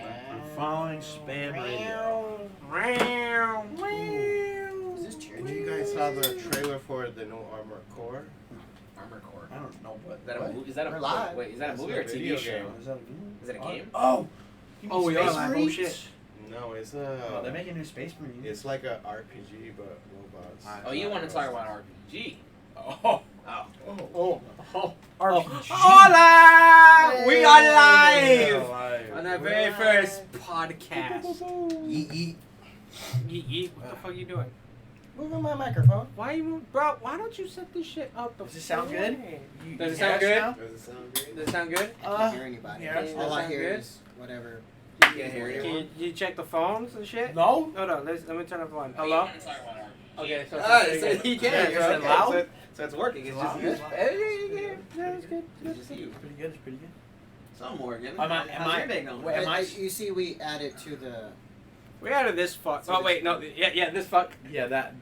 I'm following S.P.A.M radio. Is this cheer? And you guys saw the trailer for the new Armored Core? Armored Core. I don't know what. Is that a movie? Is that We're a live. wait? Is that a That's movie a or a TV video show? game. Is that a game? Is it a game? Oh. Oh, we are Space live. Oh, Marines? shit. No, it's Oh, they're making new Space Marines. it's like a RPG but robots. Oh, you want to talk about RPG? Oh. RPG. Hola! We are live Alive. on our very first podcast. Yeet, yeet. Yeet, what the fuck you doing? Moving my microphone. Why you, bro? Why don't you set this shit up? Does it sound good? Does it sound good? Does it sound great? Does it sound good? Uh, Uh, I can't hear anybody. yeah, Does it All I sound hear good? is whatever. You can't hear Can anyone. you check the phones and shit? No. Hold on, let me turn up one. Hello? Okay, so Ah, it's so he can. Yeah, You're so okay. it's loud? So it's working. It's just Loud. you. It's Yeah, it's good. It's just you. It's pretty good. It's pretty good. So Morgan. Am I- how's your day going? wait, am I- You see, we added to the. We added this fuck. Oh wait, no, yeah, this fuck. Yeah, that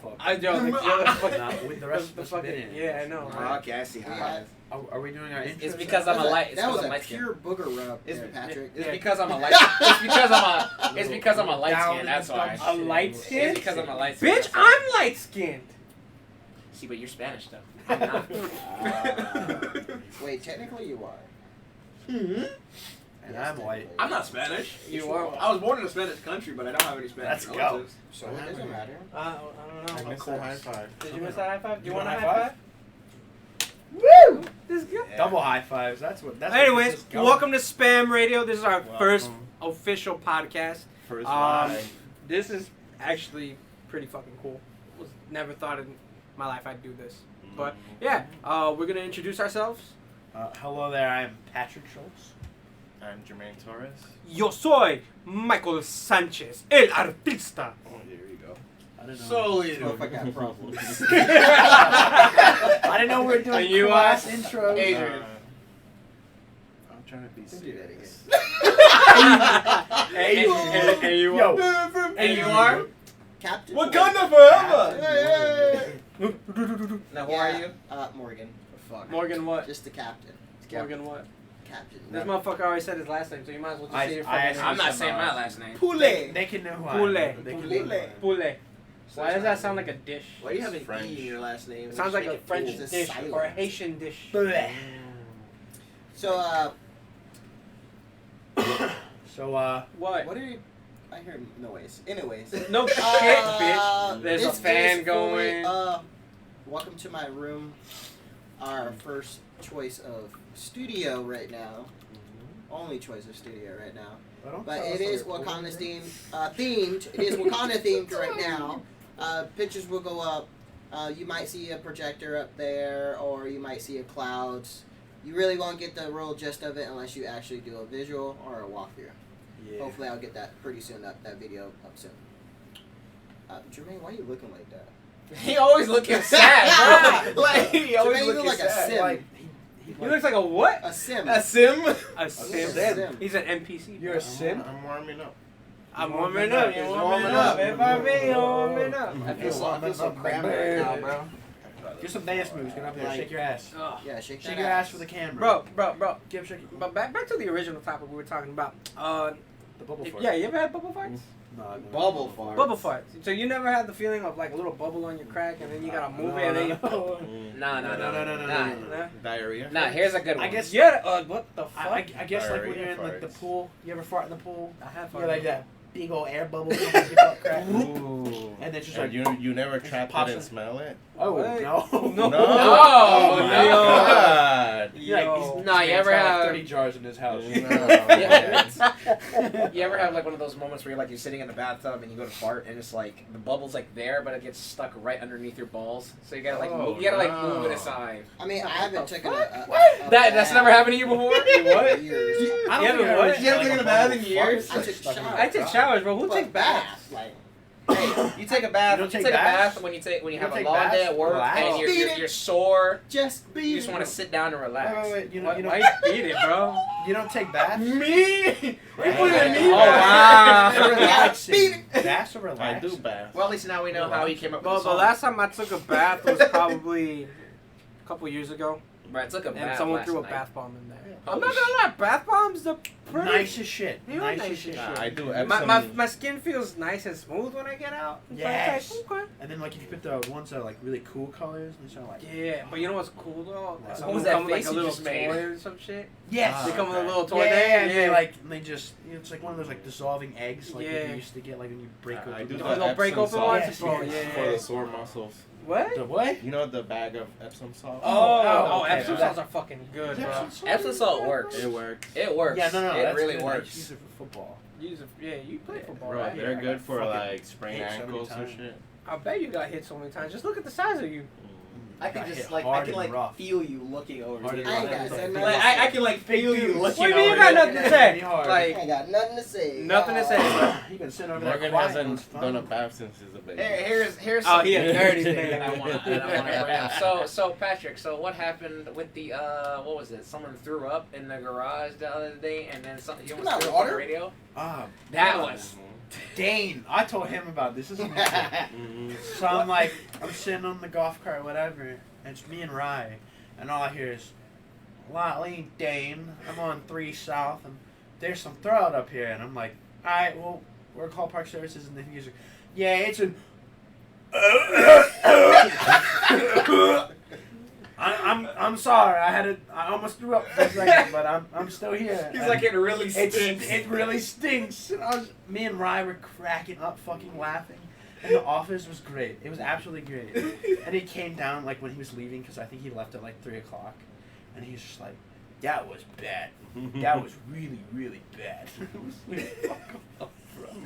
fuck. I don't. Nah, with the rest of the us fucking. been in. Yeah, I know. Oh, Right? okay, I see. Yeah. Are we doing our intro? It's because I'm a light. It's That because was I'm a light skin. pure booger rub It's, there, Patrick. it's Yeah. because I'm a light. It's because I'm a. It's because I'm a light Down skin. in That's the why. dumps. A light skin? It's because I'm a light skin. Bitch, I'm light skinned. See, but you're Spanish though. I'm not. Wait, technically you are. And I'm white. I'm not Spanish. You are. I was born in a Spanish country, but I don't have any Spanish Let's go. relatives. So it doesn't matter. I don't I know. missed a high five. Did you miss a high five? Do you You want a want a high high five? Woo! This is good. Double high fives. That's what. That's Anyways, what this is going. welcome to S.P.A.M Radio. This is our first Welcome. official podcast. First Um, live. This is actually pretty fucking cool. Was never thought in my life I'd do this. But yeah, we're gonna introduce ourselves. Hello there. I'm Patrick Schultz. I'm Jermaine Torres. Yo soy Michael Sanchez, el artista. Oh, there you go. I don't know. Solely. Well, if I got problems. I didn't know we were doing And you class are intros. Adrian. I'm trying to be Don't do that serious. And you Yo. And you are? Captain. Wakanda forever. Now, who are you? Morgan. Fuck. Morgan what? Just the captain. Morgan what? Captain. This motherfucker already said his last name, so you might as well just I- say your I fucking actually name. I'm not saying my last name. They can know who I Poulet. am. They can Poulet. know who I am. Poulet. Why does that sound like a dish? Why do you have an French. E in your last name? It sounds like a French It's a dish silent. or a Haitian dish. Bleh. So, So, What? what are you? I hear noise. Anyways. No shit, bitch. There's a this fan is going. Welcome to my room. Our first choice of studio right now. Only choice of studio right now. But it is Wakanda themed. It is Wakanda themed right now. Pictures will go up. You might see a projector up there, or you might see a clouds. You really won't get the real gist of it unless you actually do a visual or a walkthrough. yeah. Hopefully, I'll get that pretty soon. That video up soon. Jermaine, why are you looking like that? He always looking sad, bro. Like, he always Jermaine, you looking look like a sad. sim. Like, He looks like a what? A sim. A sim? A sim. sim. He's an NPC. You're a sim? I'm warming up. I'm warming up. You're He's warming warming up. up. Everybody warming up. I feel so cramped right now, bro. Do some dance moves. Get up there. Like- Shake your ass. Ugh. Yeah, shake that Shake your ass for the camera. Bro. Give shake But back to the original topic we were talking about. the bubble fart. Yeah, you ever had bubble farts? No, no. Bubble fart. Bubble farts. So you never had the feeling of like a little bubble on your crack, and then you gotta move it, and then you. Nah. Nah. Diarrhea. Nah, here's a good one. I guess. Yeah. What the fuck? I guess like when Diarrhea you're in like the farts. pool. You ever fart in the pool? I have You're like that big old air bubble comes in your butt crack. Ooh. And then just And like you never trapped it pops and in- smell it? oh What? no. No. No. Oh my No. God. You're like, Yo. these Nah, you man's ever got, like, have- 30 jars in his house. No. You ever have like one of those moments where you're sitting in the bathtub and you go to fart and it's like the bubble's like there but it gets stuck right underneath your balls, so you gotta like Oh, move, you gotta like no. move it aside. I mean, I haven't taken a That's never happened to you before? What? I don't You think haven't I what? ever You haven't taken a bath in fart years? I took stuck in showers. my I take showers, bro. Who But takes baths? Like, Hey, you take a bath. You You, don't take take a baths? bath when you You have don't a take long day baths? at work Relax. and you're sore. just be. You just want to sit down and relax. Wait. You Why don't you beat it, bro? you don't take baths? Me? Right. put it in me. Oh, wow. Relaxing. Baths or I relax? do bath. Well, at least now we know how he came up with Well, the the song. last time I took a bath was probably a couple years ago, Right, took a bath and someone last threw a night. bath bomb in there. I'm not gonna lie, bath bombs are pretty Nice as shit. They are Nice nice as shit. as shit. I do My skin feels nice and smooth when I get out. Yes. So it's like, okay. And then like if you put the ones that are like really cool colors, and they're like Yeah, but you know what's cool though? What Some was of them that come with, like face a you little just made? toy or some shit. yes. They come with a okay. little toy yeah, there. and they like they just it's like one of those like dissolving eggs like Yeah. you used to get like when you break I open do the- Oh, they'll break Epsom open salt ones? Yes, Bro, yes. for yeah. the sore muscles. What? The what? You know the bag of Epsom salt? Oh, okay. Epsom salts are fucking good, Is bro. Epsom salt? Epsom salt works. It works. It works. Yeah, no, It that's really good. I works. just use it for football. Yeah, you play football, Bro, right? they're I good got for fucking like sprained hit so many ankles and times. shit. I bet you got hit so many times. Just look at the size of you. I can Got just hit like I hard can and like rough. feel you looking over Hard me. and I ain't rough. got to say Like, nothing. Like I can like feel you What looking do you mean you over got me. nothing to say? Hard. I Like, ain't got nothing to say. nothing to say. You've been sitting over there Morgan quiet. It's hasn't fun. done a bath since he's a baby. Here's Oh, some he a dirty thing thing. that I want to bring up. So Patrick, so what happened with the what was it? Someone threw up in the garage the other day, and then something you almost Not threw up on the water? radio. Ah, That yeah. was Dane. I told him about this. This is Mhm. so I'm sitting on the golf cart, whatever, and it's me and Rye, and all I hear is, "Lean Dane, I'm on 3 South, and there's some throwout up here," and I'm like, "All right, well, we're call Park Services," and then he's like, "Yeah, it's an." I'm sorry. I almost threw up for a second, but I'm still here. He's And like it really stinks. it really stinks. And me and Rye were cracking up, fucking laughing. And the office was great. It was absolutely great. And he came down like when he was leaving because I think he left at like 3 o'clock, and he's just like, "That was bad. That was really, really bad." It was like, fuck off,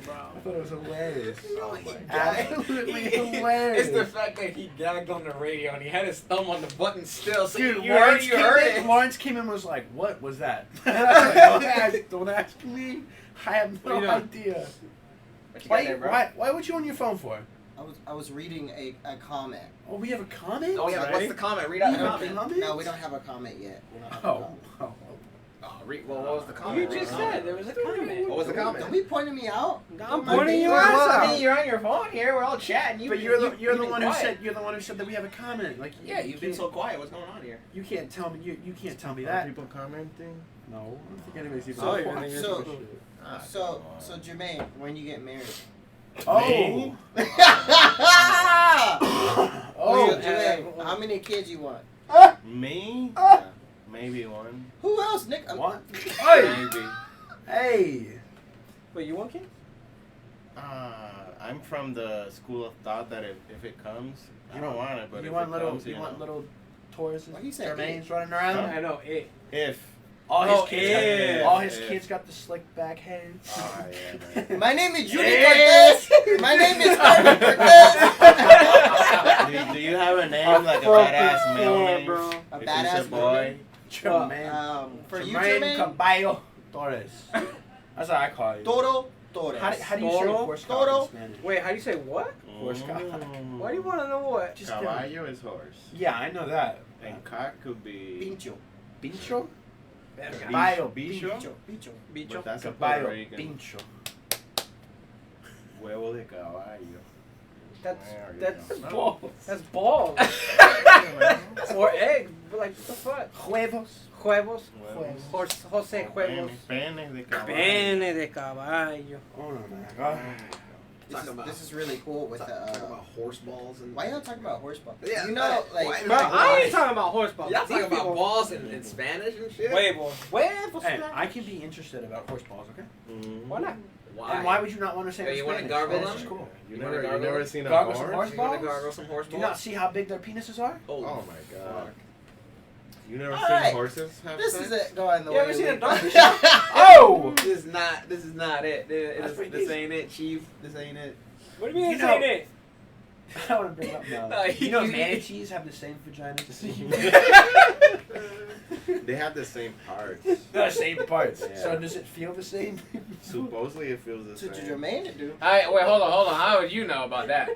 bro. I thought it was hilarious. Oh my Absolutely It's hilarious. the fact that he gagged on the radio and he had his thumb on the button still. So Dude, you heard it. Lawrence came in and was like, "What was that?" I was like, don't ask me. I have no What you doing? idea. What you got there, bro? Why would you on your phone for? I was reading a comment. Oh, we have a comment? Oh yeah, Sorry. what's the comment? Read out the You have comment. a comment? No, we don't have a comment yet. We don't have a Oh, comment. oh. Oh, well, what was the You comment? just said there was a comment. What was the comment? Don't be pointing me out. I'm pointing you Well, I out. mean, you're on your phone here. We're all chatting. But you're the you've been one quiet. who said that we have a comment. Like Yeah, you've been so quiet. What's going on here? you can't tell me you can't tell me Are that. people commenting? No, I don't think anybody's even. Oh, So- you're thinking so- it's Ah, So come on. Jermaine, when you get married? Oh. Oh, Yeah. Jermaine, how many kids you want? Me? Maybe one. Who else, Nick? What? Maybe. Hey. Wait, you want kids? I'm from the school of thought that if it comes, I don't want it, but you if want it little comes, you want know. little Tauruses? What he said, Jermaine's running around. I know it. If. All his Oh, kids, yeah. all his Yeah. kids got the slick back heads. Oh, yeah, man. My name is Judy Yeah. Cortez. My name is Carmen Cortez. do you have a name like a badass male name? bro. A If badass it's a boy. Jermaine. For you, Jermaine Jermaine, Caballo Torres. That's what I call you. Toro Torres. How do you say Toro? horse Toro? cock in Spanish? Wait, how do you say what? Horse cock. Why do you want to know what? Just Caballo is horse. Yeah, I know that. And cock could be. Pincho. Pincho? Verga. Caballo. Bicho? Pincho. Pincho. Bicho. But that's a Caballo. Puerto Rican. Pincho. Huevo de caballo. That's There you that's go. Balls. that's balls. Or egg. Like what the fuck? Huevos. Huevos. Huevos. Jose Huevos. Pene de caballo. Pene de caballo. Oh no, man. This is really cool with the. Talk about horse balls and. Why y'all talking about horse ball? Yeah, you know, like. why- Bro, I ain't talking about horse balls. Y'all talking These about people- balls in Spanish and shit? Huevos. Huevos. Hey, I can be interested about horse balls, okay? Mhm. Why not? Why? And why would you not want to say Yeah, in you wanna Spanish? gargle That's them? just cool. You You never, wanna you never gargle? seen a Gargle some horse? horse You want balls? to gargle some horse Do balls? you not see how big their penises are? Oh my god. You never All seen right. horses have This sex? is it going the You way. ever seen a we- donkey show? Oh! This is not it. That's pretty This decent. ain't it, Chief. This ain't it. What do you mean You it's know- ain't it? I don't want to bring it up now. No, you know you- manatees have the same vagina as They have the same parts. the same parts. Yeah. So does it feel the same? Supposedly it feels the To same. Jermaine to do. Alright, wait, hold on. How would you know about that?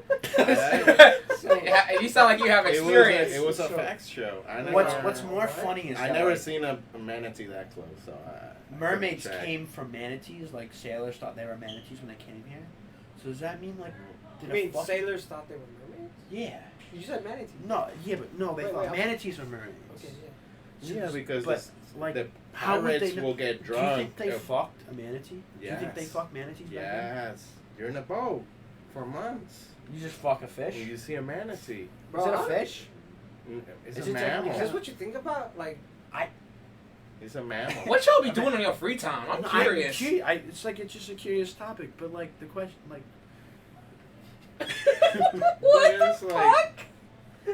So, You sound like you have experience. It was a So- facts show. I never, what's more funny is I that, never like, seen a manatee that close, so I mermaids couldn't check. came from manatees. Like sailors thought they were manatees when they came here. So does that mean like? I Did a mean, fuck- sailors thought they were mermaids? Yeah. You said manatee. No. Yeah, but no. They Wait, thought wait, manatees were mermaids. Okay, yeah. Yeah, because But- Like, the how would pirates they know? will get Do you drunk. think they fucked a manatee? Do you think they Yes. fuck manatees back then? Yes. You're in a boat for months. You just fuck a fish? And you see a manatee. Is it a fish? It's Is a it mammal. Is this what you think about? Like, It's a mammal. What y'all be doing on your free time? I'm curious. It's like it's just a curious topic, but like the question, like What the It's fuck? like,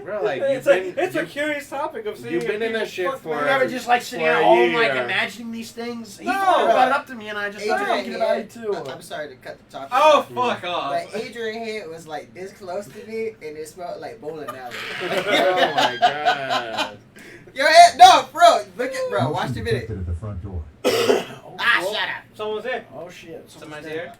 bro, like it's a curious topic of seeing. you've been in people a shit fuck for- you ever just like sitting for at a home like year. imagining these things? He No. brought it up to me, and I just started Adrian thinking about it here- too. I'm sorry to cut the topic. Oh, off, fuck off. But Adrian here was like this close to me, and it smelled like bowling alley. Oh my god. Yo, no, bro, look at bro. Watch the video. At the front door. Ah, Well, shut up. Someone's there. Oh shit! Somebody's here?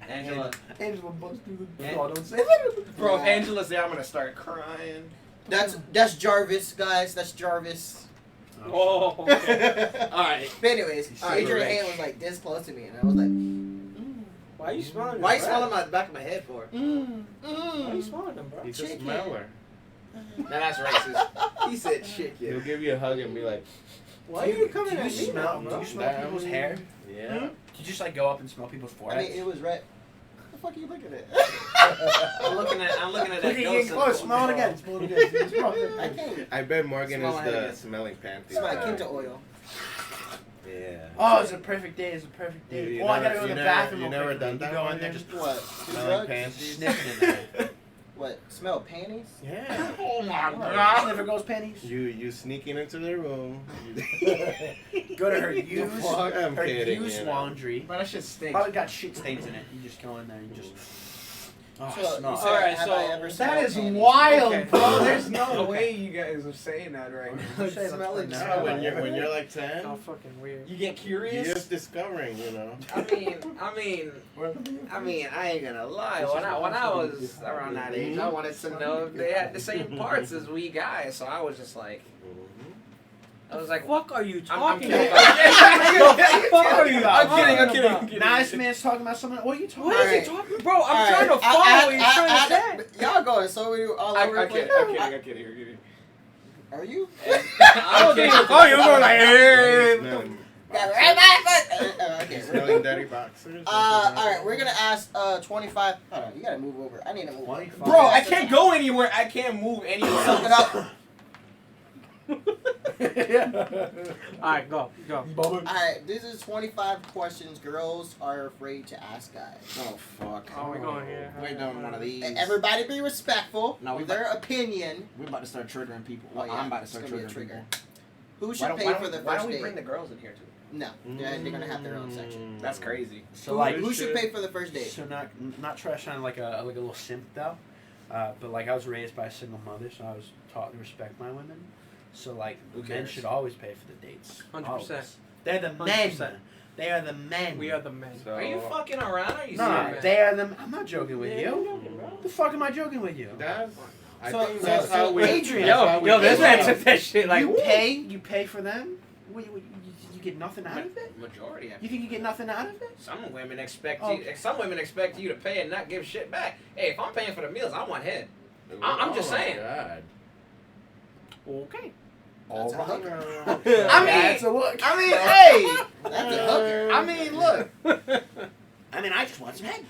Angela. Angela busts through the Yeah. door. Don't say that. Bro, if Angela's there, I'm gonna start crying. That's Jarvis, guys. That's Jarvis. Oh, okay. Alright. But anyways, He's Adrian super hand rich. was like this close to me, and I was like, Why are you smelling? "Why you them, smelling my back of my head for?" Why are you smelling them, bro? He's a Chicken. smeller. Now that's racist. He said He'll chicken. give you a hug and be like, Why are you coming Do you at me smell? now, Do bro? you smell people's hair? yeah. Do you just like go up and smell people's I foreheads? mean, it was red. What the fuck are you looking at? I'm looking at Look that at you ghost. getting close. Smell it again. Smell it again. Smell it I again. can't. I bet Morgan Smell is like the it. smelling panty. Smell like Kinta oil. Yeah. Oh, it's a perfect day. It's a perfect day. You Oh, I never- gotta go to you the never- bathroom. you real never quick. done You that go one in there, yet? just What? Smelling Drugs? panties. sniffing in there. What? Smell panties? Yeah. Oh my Oh, god. Sniffer goes panties. You sneaking into their room. Go to her used, fuck? I'm her kidding, used you know. laundry. Bro, that shit stinks. Probably got shit stains in it. You just go in there and you just. Oh, So, smell you it. said, Alright, have so I ever that smelled is panties? wild, Okay. bro. There's no No way. way you guys are saying that right now. Say, let's Smell play it now. now. when you're like 10, How fucking weird. You get you're curious? just discovering, you know. I mean, I ain't gonna lie. When I was around that age, I wanted to know if they had the same parts as we guys. So I was just like, I was like, What are you I'm talking kidding. about? What the fuck are you I'm kidding. I'm talking kidding. I'm about? kidding. Now this man's talking about something. What are you talking What about? is he Alright. talking, bro? I'm trying to follow what you're trying to say. Y'all going so many all over the I'm place. kidding. I'm kidding. I'm kidding. I'm kidding. Are you? I don't think you're calling. You're going like, hey. Smelling, Okay. smelling dirty boxers. All right, we're gonna ask 25. Hold on, you gotta move over. I need to move. 25. Over. Bro, I can't go anywhere. I can't move anywhere. Suck it up. Alright, go. All right, this is 25 questions girls are afraid to ask guys. Oh fuck. Oh, we going here. We're doing one of these. Everybody be respectful No, we of their opinion. We're about to start triggering people. Oh, yeah, I'm about to it's start gonna be a triggering trigger. people. Who should pay for the Why first don't we date? bring the girls in here too? No, they're gonna have their own section. That's crazy. So like, Who should pay for the first date? so not try to sound like a little simp though, but like I was raised by a single mother, so I was taught to respect my women. So like, Who men cares? should always pay for the dates. 100%. Always. They're the men. 100%. They are the men. We are the men. So, Are you fucking around? Or are you No, serious? they are the. I'm not joking with Yeah, you. you're joking, bro. The fuck am I joking with you? That's, I So- think so- that's so how we. Adrian- that's how we this do man it. took that shit like, You pay for them. You get nothing out of it. Majority. You think you get nothing out of it? Some women expect Oh. you. Some women expect you to pay and not give shit back. Hey, if I'm paying for the meals, I want head. I'm just Oh my saying. God. okay. That's a hooker. I mean, That's a look. I mean, hey. That's a hooker. I mean, look. I mean, I just want some head.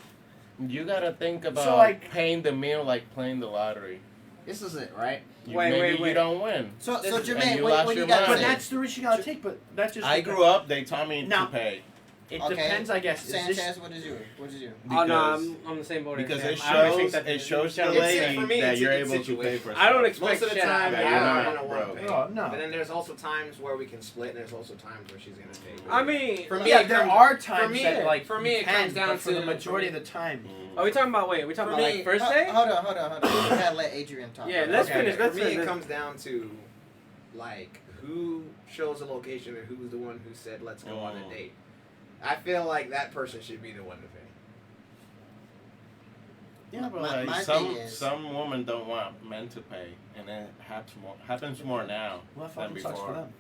You gotta think about So, like- paying the meal like playing the lottery. This is it, right? Maybe you don't win. So And Jermaine, you what lost you your got to mind. But say? that's the risk you gotta take. But that's just. I grew up. They taught me No. to pay It Okay. depends, I guess. Is Sanchez, this, what is yours? What is yours? Oh no, because I'm on the same boat. as because him. it I don't shows think that- it shows the It's- lady for me, that it's you're a able to pay situation. for. I don't stuff. expect Most of the shit out time, of that it. you're I'm not gonna want to pay. Oh, no. But then there's also times where we can split, and there's also times where she's gonna pay. I mean, For me, yeah, it there comes- are times me- that like for me, you it can, comes down but for to- the majority of the time. are we talking about? Wait, are we talking For about me- like first day? Hold on. We gotta let Adrian talk. Yeah, let's Okay. finish. For Let's me, finish. it comes down to like who shows the location and who's the one who said let's go on a date. I feel like that person should be the one to pay. Yeah, but My- like my some thing is- some women don't want men to pay, and it happens more now Well, that than fucking sucks for before. them.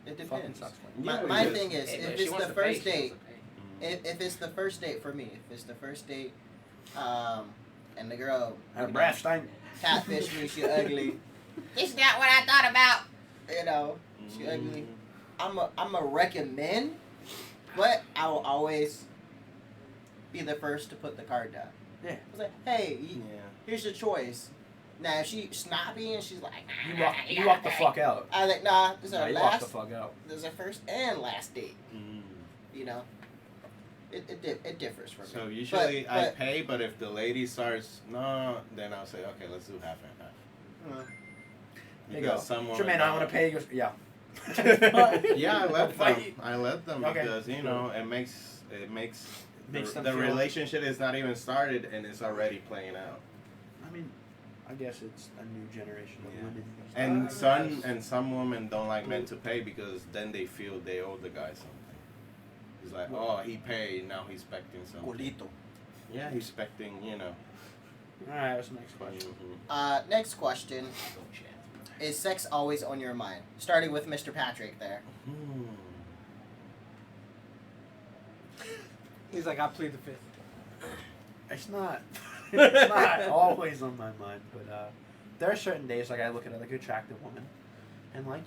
It Fucking depends. sucks for them. My thing is, Hey, if if it's she wants the to pay, first she wants date, to pay. if it's the first date for me, if it's the first date, and the girl At Brass Stein. catfish me, she ugly. It's not what I thought about. You know, she ugly. I'm a recommend, but I will always be the first to put the card down. Yeah. I was like, hey, Yeah. here's your choice. Now, if she's snappy and she's like, You walk the fuck out. I was like, nah, this is Nah, our you walk the last, fuck out. this is our first and last date. Mm. You know, it differs for me. So usually I but- pay, but if the lady starts no, then I'll say okay, let's do half and half. Uh, There you go. Some women Jermaine, I want to pay. He goes, yeah. Yeah, I let them. Fight. I let them Okay. because you know it makes Makes the them feel- relationship is not even started and it's already playing out. I mean, I guess it's a new generation of Yeah. women. And some women don't like men to pay because then they feel they owe the guy something. It's like, oh, he paid, now he's expecting something. Yeah, he's expecting, you know. All right, what's the next question? Mhm. Next question. Is sex always on your mind? Starting with Mr. Patrick there. Hmm. He's like, I plead the fifth. It's not. It's not always on my mind, but there are certain days like I look at a attractive woman, and like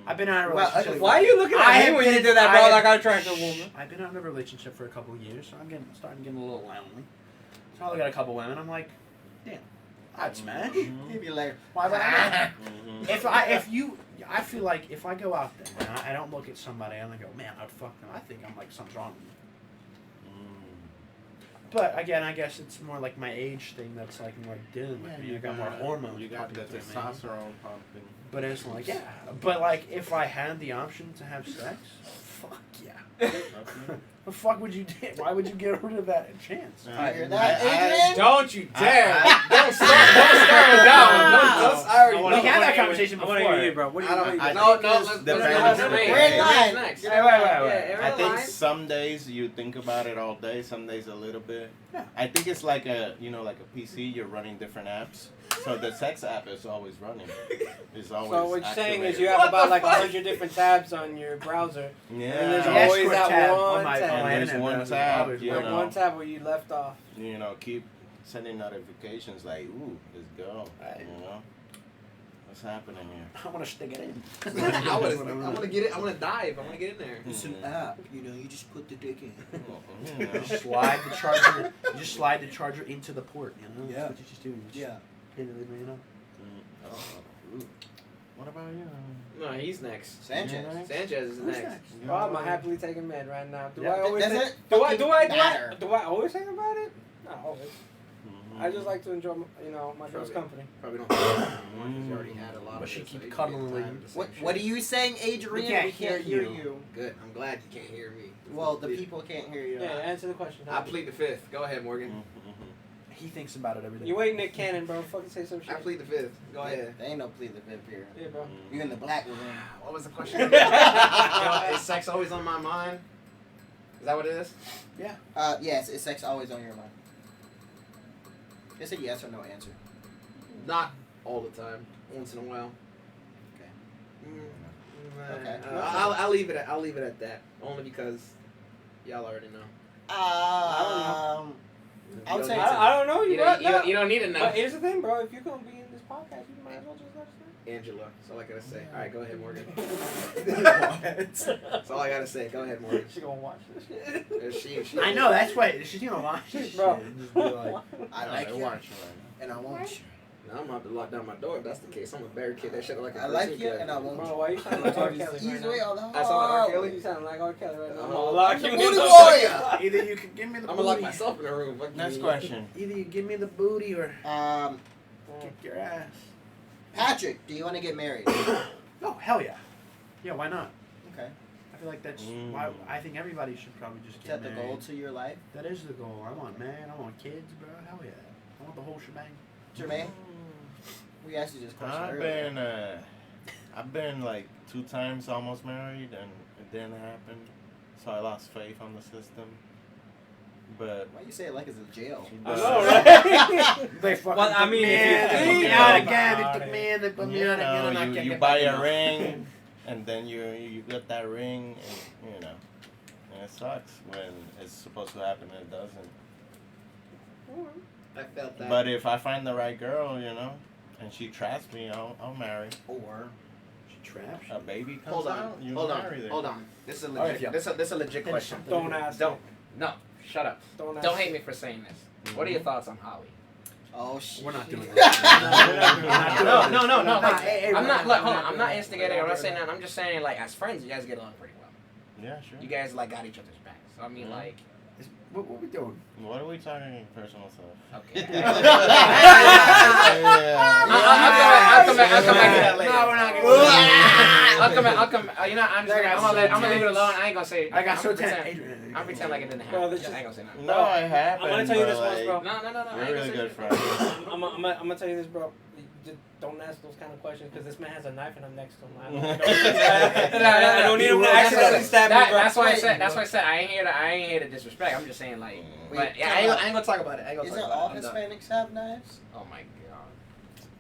I've been in a Well, relationship. Why are you looking I at me have when you been- do that, I bro? have- Like I attract a woman. I've been in a relationship for a couple of years, so I'm starting to get a little lonely. So I look at a couple women, I'm like, damn, I'd smash. He'd be like, Why would I not? Mhm. I feel like if I go out there and I don't look at somebody and I go, man, I'd fuck them. I think I'm like something's wrong with me. But again, I guess it's more like my age thing that's like more dealing with me. I got more hormones. You got the pumping through me. testosterone pumping. But it's like, yeah. But like, if I had the option to have sex, fuck yeah. The fuck would you do? Why would you get rid of that chance? I hear that, Adrian? Don't you dare! I- Don't start with that one. I We had that conversation I want to before. hear you, bro. What do you? I what do you- think No, it's let's depends no, on the Jermaine. We're in day. line. Next. You're Hey, in wait, line. wait, wait. Yeah, I think line. some days you think about it all day, some days a little bit. Yeah. I think it's like like a PC, you're running different apps. So the sex app is always running. It's always So what you're saying is activated. you have What about the like fuck? 100 different tabs on your browser. Yeah. And there's The always escort that tab one on my tab. And there's internet one browser. tab, Always you works. Like know. one tab where you left off. Keep sending notifications like, ooh, let's go. Right. You know? What's happening here? I want to stick it in. I want to get it. I want to dive. I want to get in there. It's an app, you just put the dick in. You know? Slide the charger. You just slide the charger into the port. Yeah. That's what you just do. You just hit it, Oh, ooh. What about you? No, he's next. Sanchez. Sanchez is Who's next. next? Oh, I'm a happily taken man right now. Do Yeah. I always Does think, it do I fucking do I do I, matter? do I always think about it? Not always. Mhm. I just like to enjoy my girl's Probably. company. Probably don't anymore. He's already had a lot But of she it, so keep he cuddling can with time you. the same What are shit. you saying, Adrian? We can't hear you. Good. I'm glad you can't hear me. Well, the people can't hear you. Yeah, answer the question. I plead the fifth. Go ahead, Morgan. Mhm. He thinks about it every day. You ain't Nick Cannon, bro. Fucking say some shit. I plead the fifth. Go ahead. They ain't no plead the fifth here. Yeah, bro. You in the black room. What was the question? Yo, is sex always on my mind? Is that what it is? Yes, is sex always on your mind? It's a yes or no answer. Not all the time. Once in a while. Okay. Okay. Okay. I'll leave it. I'll leave it at that. Only because y'all already know. I would say I don't know you, bro. No. You don't need to know. But here's the thing, bro. If you're gonna be in this podcast, you might as well just let us know. Angela. That's all I gotta say. All right, go ahead, Morgan. What? That's all I gotta say. Go ahead, Morgan. She gonna watch this shit. She. I know, that's why she's gonna watch this Bro. shit and just be like, I like I you, watch you and I want you. Now I'm gonna have to lock down my door if that's the case. I'm gonna barricade that shit like a I like cartoon you, character. and I want Bro, you. why you sounding like R. Kelly right Ease now? away all the I sound like R. Kelly? You sound like R. Kelly right now. I'm I'm a- gonna lock I'm you the in booty the warrior. either you can give me the I'm booty. gonna lock myself in a room. Fuck Next you. question. Either you give me the booty or kick your ass. Patrick, do you want to get married? Oh, hell yeah. Yeah, why not? Okay. I feel like that's Mm. why I think everybody should probably just Is get that the married. goal to your life? That is the goal. I want man, I want kids, bro. Hell yeah. I want the whole shebang. Jermaine? We asked you this question I've been like 2 times almost married and it didn't happen. So I lost faith on the system. But Why you say it like it's a jail? I know, right? They fucking Well, I put mean, me if you in, they put think me out about again, they it. took me in, they put me you out again, and I know, can't you get buy back a in. ring and then you get that ring and and it sucks when it's supposed to happen and it doesn't. I felt that. But if I find the right girl, and she trusts me, I'll marry. Or Trash. A baby comes Hold out, on. you Hold marry on. them. Hold on. This is a All right, legit. yeah. This is a legit question. Don't ask. Don't. No. Shut up. Don't ask. Don't hate me for saying this. What are your thoughts on Holly? Oh shit. We're not doing this. No. Like, Hey, I'm not. we're Look, hold on. I'm not instigating. I'm not saying that. I'm just saying, like, as friends, you guys get along pretty well. Yeah, sure. You guys like got each other's backs. So I mean, like, What we doing? What are we talking personal stuff? okay. Yeah. I'll come back to that later. No, we're not gonna. I'll come. You know, I'm gonna leave it alone. I ain't gonna say. I got so pretend. tense. I'm pretend like it didn't Bro, happen. this I ain't gonna say nothing. No, it happened. I'm gonna tell you but, this once, bro. like, No. I We're ain't really gonna good say friends. I'm gonna tell you this, bro. Just don't ask those kind of questions because this man has a knife and I'm next to him. I don't need him to accidentally stab me, bro. That's why I said I ain't here to disrespect. I'm just saying like. But yeah, I ain't gonna talk about it. I ain't gonna Isn't talk all about it. I'm done. Hispanics have knives? Oh my god.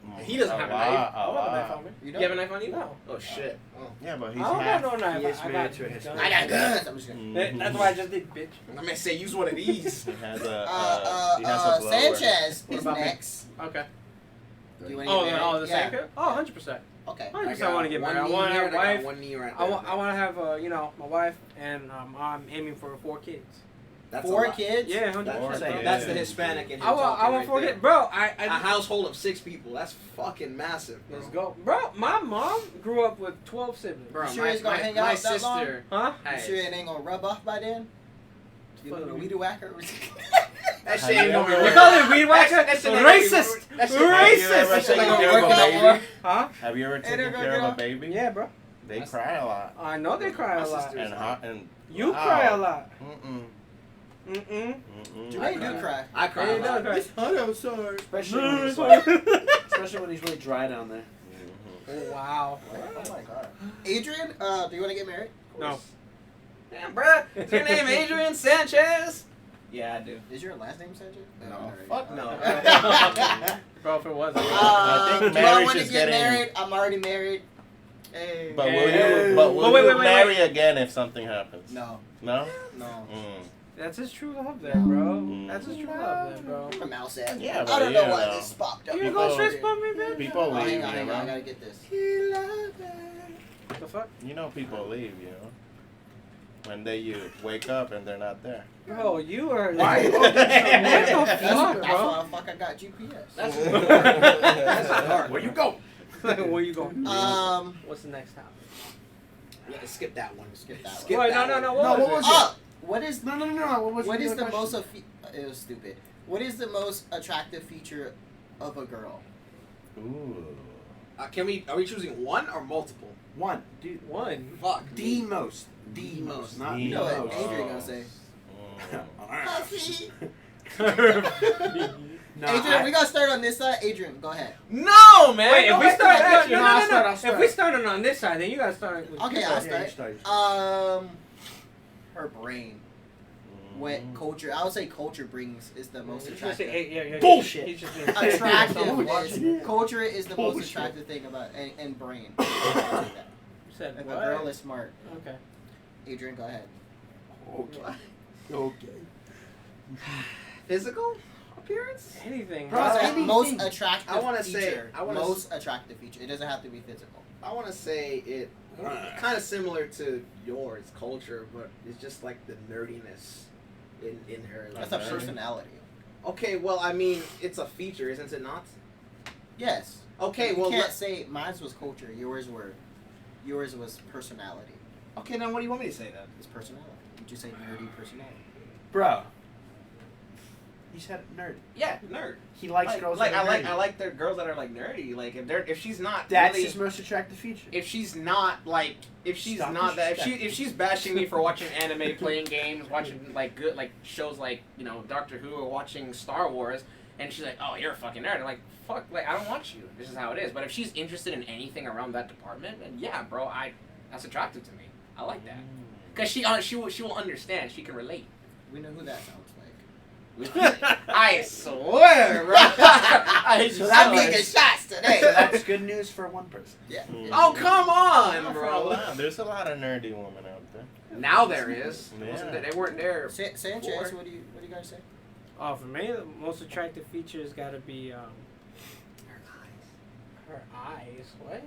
Mm, He doesn't have a knife. I don't have a knife on me. You You don't? have a knife on you? No. Oh shit. Oh. Yeah, but he's I don't half. got no knife. He is I married got to a guns. Hispanic. I got guns. I'm just kidding. Mhm. That's what I just did, bitch. I'm gonna say use one of these. He has a blower. Sanchez What is about me? next. Okay. Do you want to get married? The Yeah. same kid? Oh, 100%. Okay. 100% want to get married. I want to have a wife. One knee right I want to have my wife, and I'm aiming for 4 kids. That's 4 a lot. kids? Yeah, 100%. Yeah. That's the Hispanic in him I want talking 4 right kids, there. bro. A household of 6 people. That's fucking massive. Bro. Let's go, bro. My mom grew up with 12 siblings. Bro, You sure he's gonna hang my out that long? sister. Huh? You sure it ain't gonna rub off by then? You little weed whacker? That Have shit ain't you gonna be ever- You call it weed whacker? That shit ain't gonna be- Racist. that shit- Have you ever Racist. taken Like care of a working out baby? more? Huh? Have you ever Ain't taken it care of a gonna baby? Yeah, bro. They cry a lot. I know they cry a My lot. sister- And hot and You wow. cry a lot. Mm-mm. Mm-mm. Mm-mm. Jermaine do cry. I cry. Hey, a lot. no, It's hot outside. Especially when he's really dry down there. Mhm. Oh, wow. Oh my god. Adrian, do you want to get married? No. Damn, bruh. Is your name Adrian Sanchez? Yeah, I do. Is your last name Sanchez? No. Alright. Fuck no. Bro, if it wasn't. I think do I marriage want to is get getting- married? I'm already married. Hey. But will Hey. you? But will But wait, you wait, wait, marry wait. again if something happens? No. No. No. Mm. That's his true love there, bro. Mm. That's his true love there, bro. From outside. Yeah, I but don't know you why know. this popped up. You People- go straight for me, bitch. People Oh, leave, hang on, you I know. gotta get this. What the fuck? You know, people leave, you know. When you wake up and they're not there. Bro, you are. Why? What the That's fuck, why bro? the fuck I got GPS. That's Where you go? Where you going? Um, What's the next topic? Yeah, skip that one. skip that Skip one. Wait, no. that No, What what was was it? Oh, what is No. what is the other most question? it was stupid. What is the most attractive feature of a girl? Ooh. Are we choosing one or multiple? One, dude. One. Fuck. The most. The most. Not The You know what most. Adrian gonna say? Mm. Puffy. No, Adrian, we gotta start on this side. Adrian, go ahead. No, man. Wait, if we start, that. No, I'll start, I'll If start. we started on this side, then you gotta start. With Okay, this I'll side. start. Her brain. What Mm. culture? I would say culture brings is the most He's just attractive. saying- yeah, Bullshit. He's just being Attractive Bullshit. is culture is the most Bullshit. attractive thing about and brain. You said If a what? girl is smart, Okay. Adrian, go ahead. Okay. Okay. Physical appearance? Anything. Bro, bro. anything. Most attractive I wanna feature. say- I wanna most attractive feature. It doesn't have to be physical. I want to say it kind of similar to yours, culture, but it's just like the nerdiness in her. Like, That's a personality. Okay, well, I mean, it's a feature, isn't it not? Yes. Okay, You well, can't say mine was culture. Yours was personality. okay, now what do you want me to say then? It's personality. Did you say nerdy personality? Bro. He said nerd. Yeah, nerd. He likes girls that are nerdy. I like the girls that are like nerdy. Like if she's not That's really, his most attractive feature. if she's Stop not that if she's bashing me for watching anime, playing games, watching like good like shows like Doctor Who or watching Star Wars, and she's like, oh, you're a fucking nerd. I'm like, fuck, like I don't want you. This is how it is. But if she's interested in anything around that department, then yeah, bro, that's attractive to me. I like that because she will understand. She can relate. We know who that sounds like. I swear, bro. I So swear. that I'm taking shots today. So that's good news for one person. Yeah. Mm. Oh, come on, Not for a bro. lot. There's a lot of nerdy women out there. Now there is. Yeah. They weren't there. Sanchez, Four. what do you guys say? Oh, for me, the most attractive feature has got to be her eyes. What?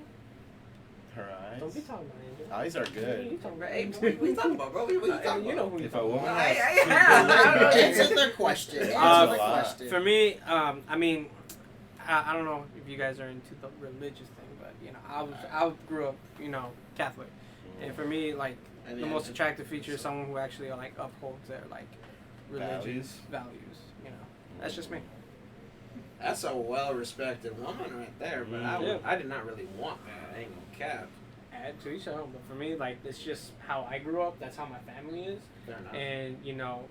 Her eyes. Don't be talking about Angel. Eyes are good. You talking about Hey, Angel? what you talking about, bro? What you talking about? You know who you If a talking woman about. has I have. Answer their question. Answer Uh, the question. For me, I mean, I don't know if you guys are into the religious thing, but you know, I grew up, you know, Catholic, and for me, like the most attractive feature is someone who actually like upholds their like religious values. You know, that's just me. That's a well-respected woman right there, but I did not really want that. I ain't gonna cap. Add to each own, but for me, like it's just how I grew up. That's how my family is, Fair enough. and you know,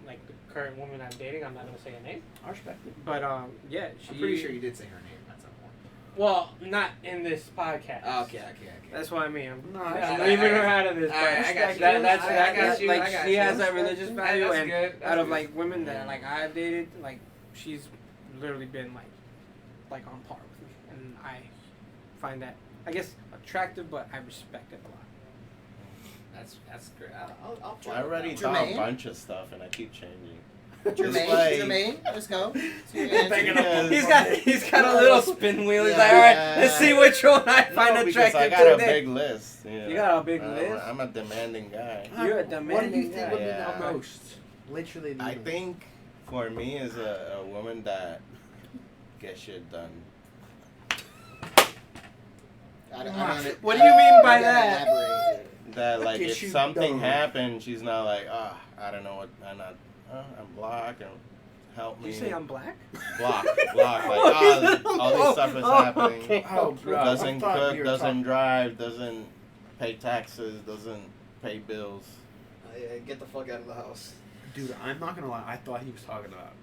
like the current woman I'm dating, I'm not gonna say her name, I respect it. but yeah, she. I'm pretty sure you did say her name at some point. Well, not in this podcast. Okay. That's what I mean. No, I'm leaving her out of this. I got you. That's I got you. like I got she you. has that religious value, That's and good. That's out of good. like women that like I've dated, like she's literally been like on par with me, and I find that I guess attractive, but I respect it a lot. That's great. I'll try. I already Jermaine? thought a bunch of stuff and I keep changing. Jermaine, let's go. He's got a little spin wheel. He's like, all right, let's see which one I find No, because attractive I got a today. big list. You got a big list? I'm a demanding guy. You're a What do you demanding think guy. would be Yeah. the most? Literally the I most. think for me is a woman that gets shit done. What do you mean by that? That like Get if you something done. happens, she's not like, I don't know what, I'm black and help Did me. you say I'm black? Block, like all this stuff is happening. Okay. Oh, bro. Doesn't I thought cook, we were doesn't talking- drive, doesn't pay taxes, doesn't pay bills. Get the fuck out of the house. Dude, I'm not gonna lie. I thought he was talking about.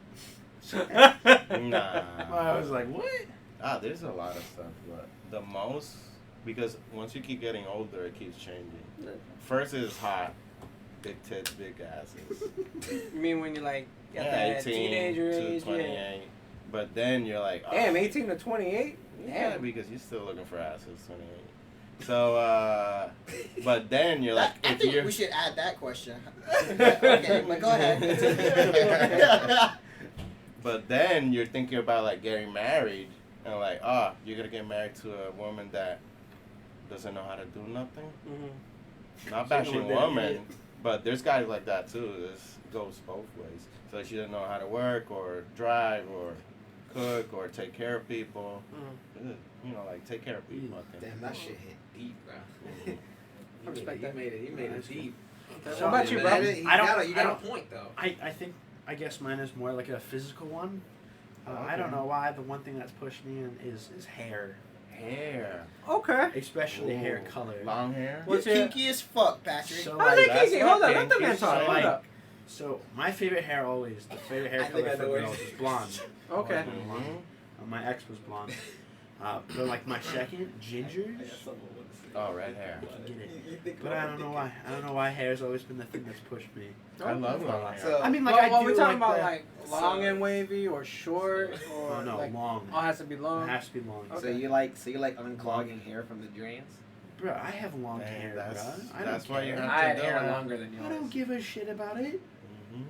Nah. I was like, what? There's a lot of stuff, but the most, because once you keep getting older, it keeps changing. First is hot, big tits, big asses. You mean when you're like at Yeah, that 18 teenager to age? 28. Yeah. But then you're like, Damn, 18 to 28? Yeah, Damn. because you're still looking for asses, 28. So, but then you're like, I if think you're... we should add that question. Okay, but go ahead. But then you're thinking about like getting married, and like, you're gonna get married to a woman that doesn't know how to do nothing. Mm-hmm. Not So bashing they're women, idiot. but there's guys like that too. This goes both ways. So she doesn't know how to work or drive or cook or take care of people. You know, like take care of people. I think. Damn, that shit hit deep, bro. I respect that. You made it deep. What about you, bro? You got I a don't- point though. I guess mine is more like a physical one. I don't know why. The one thing that's pushed me in is hair. Hair. Okay. Especially hair Ooh, color. Long hair. You're What's your- kinky as fuck, Patrick. So, How's like, that kinky? that's Hold not on, let the man kinky. talk. So, Hold like, up. so my favorite hair always, the favorite hair I think color I for know what girls it is blonde. Okay. Mhm. My ex was blonde. But like my second, gingers. Oh, red hair. Get it. But I don't know why. I don't know why hair's always been the thing that's pushed me. I love long hair. So, I mean, like Well, I are do we talking like about the- like long and wavy or short or Oh no, like long. oh, it has to be It long? has to be long. Okay. so you like unclogging hair from the drains? Bro, I have long Man, hair, that's- bro. I that's don't why care. you have I had to hair do it. longer than yours. I don't give a shit about it. Mhm.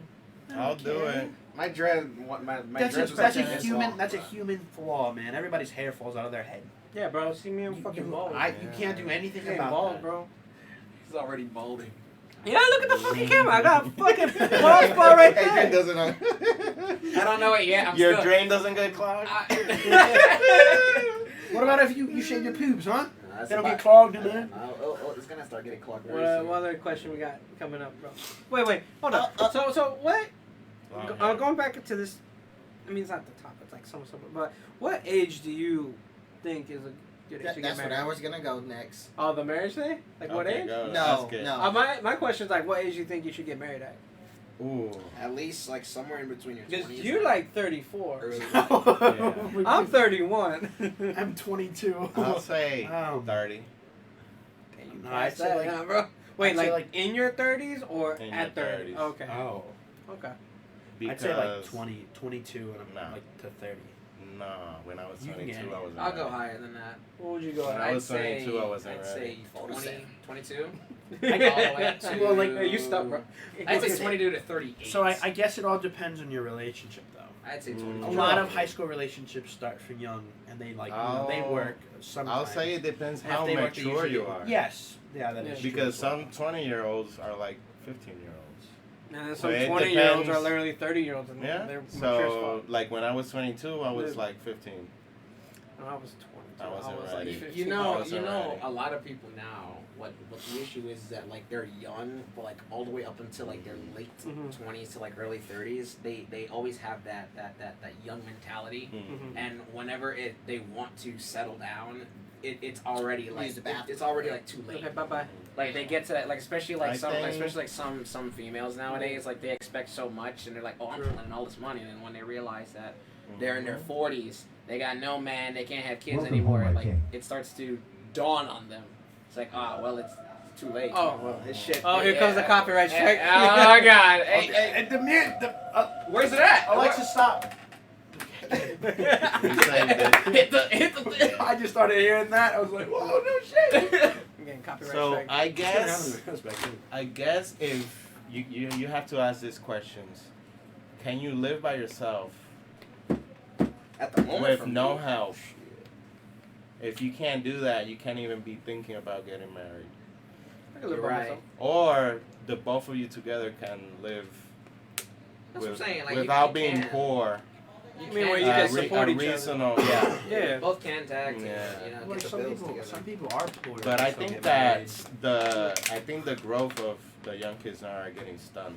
I don't I'll do care. it. My dread, my That's dreads a, was that's a like this human. long. That's a human flaw, man. Everybody's hair falls out of their head. Yeah, bro. See me, I'm fucking bald. You can't do anything I ain't about bald, that. bro. He's already balding. Yeah, look at the fucking camera. I got a fucking bald spot right there. doesn't. I don't know it yet. I'm Your still. drain doesn't get clogged. What about if you shave your pubes, huh? That's They don't get about- clogged in there. It's gonna start getting clogged What, very soon. what other question we got coming up, bro? Wait, hold up. Uh, So what? Long hair. Going back to this, I mean it's not the top. It's like somewhere, but what age do you think is a good age to get That's married? what I was gonna go next. Oh, the marriage thing? Like what Okay, age? go. No, That's good. no. My question is like, what age do you think you should get married at? Ooh. At least like somewhere in between your Because 20s. you're like 34. Early. I'm 31. I'm 22. I'll say 30. Okay, you No, passed I'd say, that, like- huh, bro. Wait, I'd say, like in your 30s or In at your 30? 30s. Okay. Oh. Okay. I'd say like Because- 20, 22, and I'm No. like to 30. Nah, when I was You can 22, get I wasn't I'll go ready. higher than that. What would you go When at? I was I'd say, 22, I wasn't I'd say ready. 20, 22. Like all the way up to. Well, like, Hey, you stop, bro. I'd say 22 to 38. So I guess it all depends on your relationship, though. I'd say 22. A lot of high school relationships start from young, and they like they work sometimes. I'll say it depends And if how they work, they mature usually- you are. Yes, yeah, that is true Because as well. some 20-year-olds are like 15-year-olds. And then So some it 20-year-olds depends. are literally 30-year-olds, and Yeah. they're mature as So fuck. like when I was 22, I was Yeah. like 15. When I was 22, I wasn't was ready. like 15. You know, wasn't ready. a lot of people now. What the issue is that like they're young, but like all the way up until like their late 20s to like early 30s, they always have that young mentality, and whenever they want to settle down, it's already like it's already like too late. Okay, bye-bye. Like they get to that, like especially like I some think- especially like some females nowadays, like they expect so much and they're like, oh, I'm planning all this money, and then when they realize that they're in their 40s, they got no man, they can't have kids anymore, like it starts to dawn on them. It's like, oh well, it's too late. Oh, well, this shit. Oh, here comes the copyright strike. Oh god. Hey, And the mute, where's it at? Alexa, stop. You said that- hit the I just started hearing that. I was like, whoa, no shit. I'm getting copyright So strike. I guess if you have to ask these questions, can you live by yourself at the moment with for no me, help? If you can't do that, you can't even be thinking about getting married. I can live You're by right. myself. Or the both of you together can live That's what I'm saying. Like without you being can. poor. You I mean, where you guys support each other. reasonable, yeah. Yeah. Both can tag. Yeah. You know, Like get the some bills people, together. some people are poor. But and I still think get that I think the growth of the young kids now are getting stunned.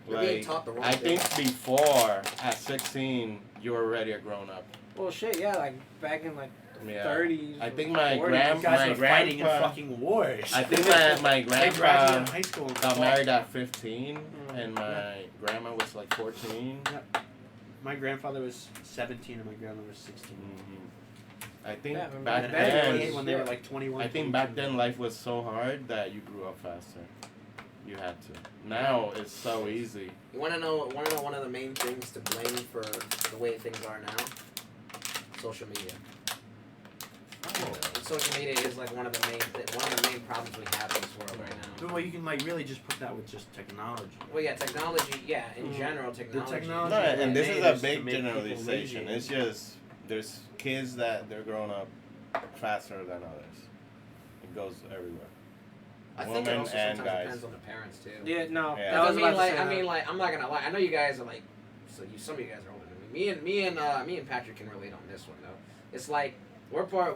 They're being taught the wrong I thing. think before at 16 you were already a grown up. Well, shit, yeah, like back in like Yeah. 30s. I or think my 40s. married. You guys my are fighting in grandpa. fucking wars. I think my They graduated grandpa high school. and got fought. married at 15, and my grandma was like 14. My grandfather was 17 and my grandma was 16. I think Yeah, back And then at then, 28 when they were like 21. I think back then life was so hard that you grew up faster. You had to. Now it's so easy. You want to know one of the main things to blame for the way things are now? Social media. And social media is like one of the main problems we have in this world right now. Well, you can like really just put that with just technology. Well, yeah, technology. Yeah, in general, technology. technology- No, and this is a Made big to make people generalization. lazy. It's just there's kids that they're growing up faster than others. It goes everywhere. I think it Women also and sometimes guys. depends on the parents too. Yeah, no. Yeah. that was about to say I that. mean, like, I'm not gonna lie. I know you guys are like, some of you guys are older than me. Me and Patrick can relate on this one though. It's like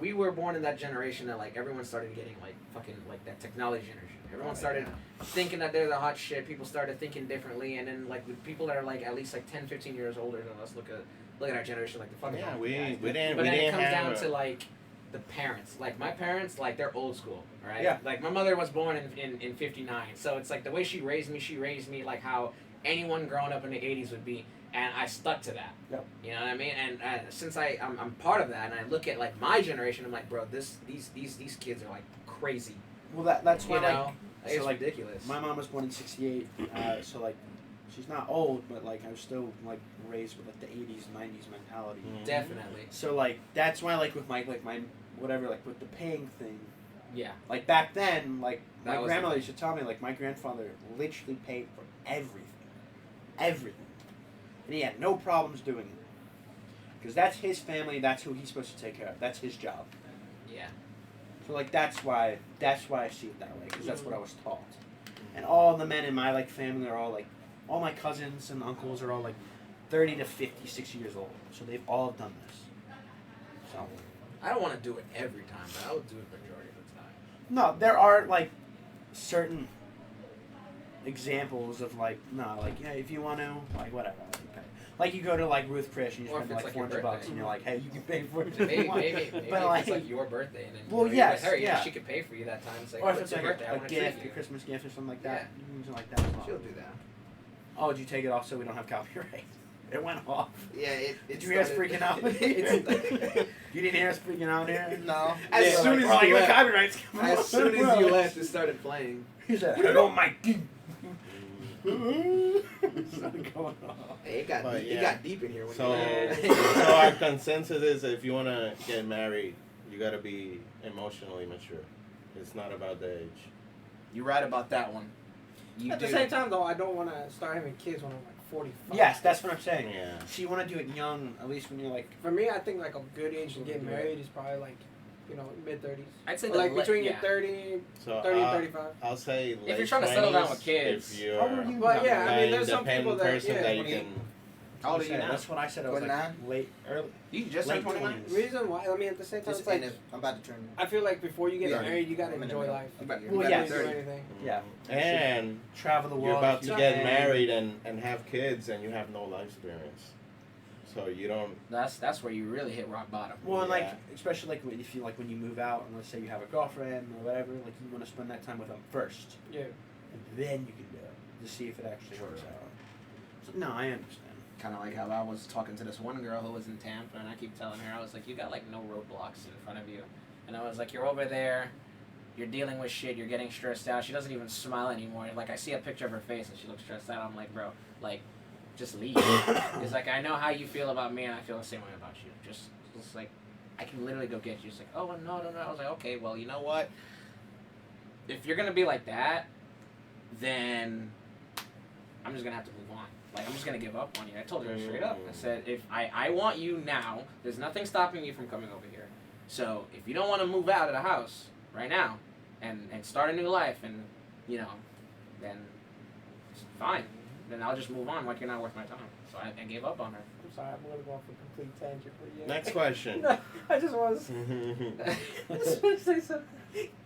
we were born in that generation that like everyone started getting like fucking like that technology generation. Everyone started thinking that they're the hot shit. People started thinking differently, and then like the people that are like at least like 10, 15 years older than us look at our generation like the fucking. Yeah, old we guys. didn't But we then it didn't comes have down a- to like the parents. Like my parents, like they're old school, right? Yeah. Like my mother was born in 59, so it's like the way she raised me like how anyone growing up in the 80s would be, and I stuck to that. Yep. You know what I mean? And since I'm part of that, and I look at like my generation, I'm like, bro, these kids are like crazy. Well, that's why You know, so, it's like, ridiculous. my mom was born in '68, so like she's not old, but like I was still like raised with like the '80s, '90s mentality. Definitely. So like that's why like with my whatever like with the paying thing, Yeah. like back then like That my was grandmother the- used to tell me like my grandfather literally paid for everything, and he had no problems doing it because that's his family. That's who he's supposed to take care of. That's his job. Yeah. So like that's why I see it that way because that's what I was taught. And all the men in my like family are all like, all my cousins and uncles are all like 30 to 50, 60 years old. So they've all done this. So I don't want to do it every time, but I would do it majority of the time. no, there are like certain examples of like yeah, if you want to like whatever. Like you go to like Ruth Chris and you Or spend if it's like like your $400 birthday. and you're like, hey, you can pay for it. if Maybe, you want. maybe But, if like, it's like your birthday and then well, you're yes, with her, yeah. she could pay for you that time. It's like, Or if oh, it's your like birthday, I a want to treat gift, a you. Christmas gift or something like that. Something like that as well. She'll do that. Oh, did you take it off so we don't have copyright? It went off. Yeah, Did you hear us freaking out? You didn't hear us freaking out here? No. As Yeah, soon like, as oh, you your left. copyrights come As on. soon as you left, it started playing. He said, hello, Mikey. Started going off. Hey, it got But, deep, yeah. it got deep in here. When So, you so our consensus is if you want to get married, you got to be emotionally mature. It's not about the age. You're right about that one. At the same time, though, I don't want to start having kids when I'm like 45. Yes, that's what I'm saying. Yeah. So you want to do it young, at least when you're like. For me, I think like a good age to get married is probably like, mid-30s. I'd say like between 30 and 35. I'll say late if you're trying to settle down with 20s, kids. If you're How old are you? But yeah, I mean, there's some independent people that person that you can. How old are you now? That's what I said. I was like late, early. You just late turned 29? 20s. Reason why, I mean, at the same time, it's like, I'm about to turn. I feel like before you get Yeah. married, you gotta I'm in the enjoy middle. life. Well, You yeah, gotta do anything. Yeah. And Travel the world. you're about if to you get can. married and have kids, and you have no life experience, so you don't. That's where you really hit rock bottom. Well, and like, Yeah. especially like if you like when you move out, and let's say you have a girlfriend or whatever, like you want to spend that time with them first, Yeah. and then you can do it to see if it actually works out. So, no, I understand. Kind of like how I was talking to this one girl who was in Tampa, and I keep telling her, I was like, you got like no roadblocks in front of you. And I was like, you're over there, you're dealing with shit, you're getting stressed out. She doesn't even smile anymore. Like, I see a picture of her face and she looks stressed out. I'm like, bro, like, just leave. It's like, I know how you feel about me, and I feel the same way about you. Just like, I can literally go get you. It's like, oh, no. I was like, okay, well, you know what? If you're going to be like that, then I'm just going to have to move on. Like, I'm just going to give up on you. I told her straight up. I said, if I want you now, there's nothing stopping you from coming over here. So, if you don't want to move out of the house right now and start a new life and, then it's fine. Then I'll just move on like you're not worth my time. So I gave up on her. I'm sorry, I'm going to go off a complete tangent. But yeah. Next question. No, I just want to say something.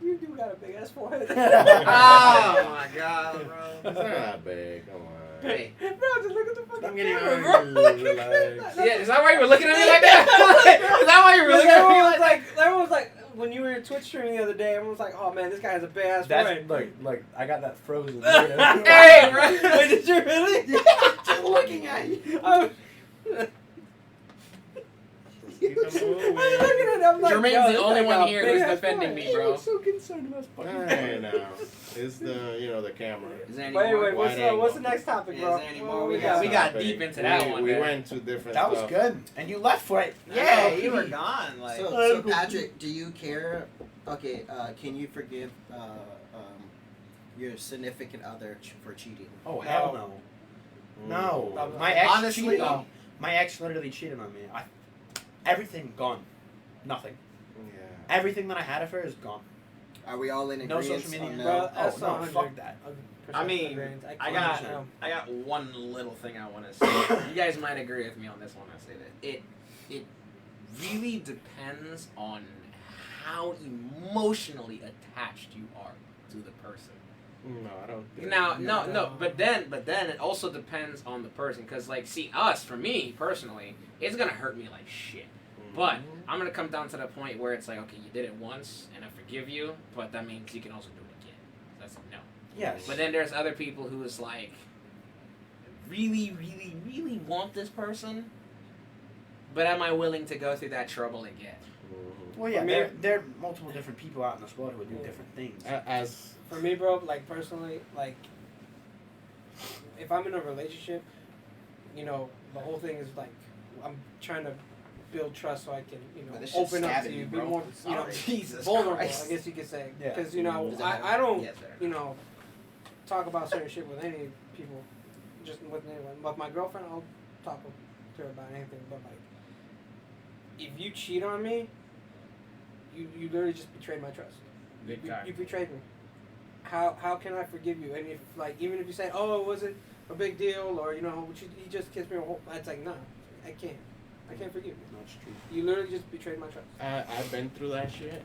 You do got a big ass forehead. Oh my god, bro. It's not that big. Come on. Hey. Bro, just look at the fucking I'm getting camera, bro. Relax. Yeah, is that why you were looking at me like that? Is that why you were looking at me like that? Everyone was like, when you were Twitch streaming the other day, everyone was like, oh man, this guy has a big ass forehead. Look, I got that frozen. Hey, bro. Wait, did you really? Yeah, just looking at you. Keep it moving. I'm looking at him like, Jermaine's yo, the this only guy one got a here big who's ass defending forehead. me, bro. I'm so concerned about fucking. I know. It's the camera. Is there any Wait, more? what's Wide the next topic, Is bro? there any What more? we We got? got deep into that one. We man. went to different That was stuff. good, and you left for it. Yeah, Yeah, you were gone. Like, So Patrick, do you care? Okay, can you forgive your significant other for cheating? Oh hell no. No, my ex Honestly, cheated on me. My ex literally cheated on me. Everything gone, nothing. Yeah. Everything that I had of her is gone. Are we all in No agreement social media. on Bro, that? that's Oh no, 100. fuck that. I mean, I got one little thing I want to say. You guys might agree with me on this one. I say that it really depends on how emotionally attached you are to the person. No, I don't. think- No. But then it also depends on the person. Cause like, see, for me personally, it's gonna hurt me like shit. But I'm gonna come down to the point where it's like, okay, you did it once, and I forgive you, but that means you can also do it again. That's no. Yes. But then there's other people who is like, really, really, really want this person, but am I willing to go through that trouble again? Well, yeah, I mean- there are multiple different people out in this world who would do different things. As For me, bro, like personally, like if I'm in a relationship, the whole thing is like I'm trying to build trust so I can, But this shit's open up to stabbing you, you, be bro. more, Sorry. Jesus vulnerable. Christ. I guess you could say, Yeah. because Is that I don't, Yes, sir. talk about certain shit with any people, just with anyone. But my girlfriend, I'll talk to her about anything. But like, if you cheat on me, you literally just betrayed my trust. Big You time. betrayed me. How can I forgive you? And if even if you say, oh, it wasn't a big deal, or he just kissed me, it's like, no, I can't forgive you. No, it's true. You literally just betrayed my trust. I've been through that shit,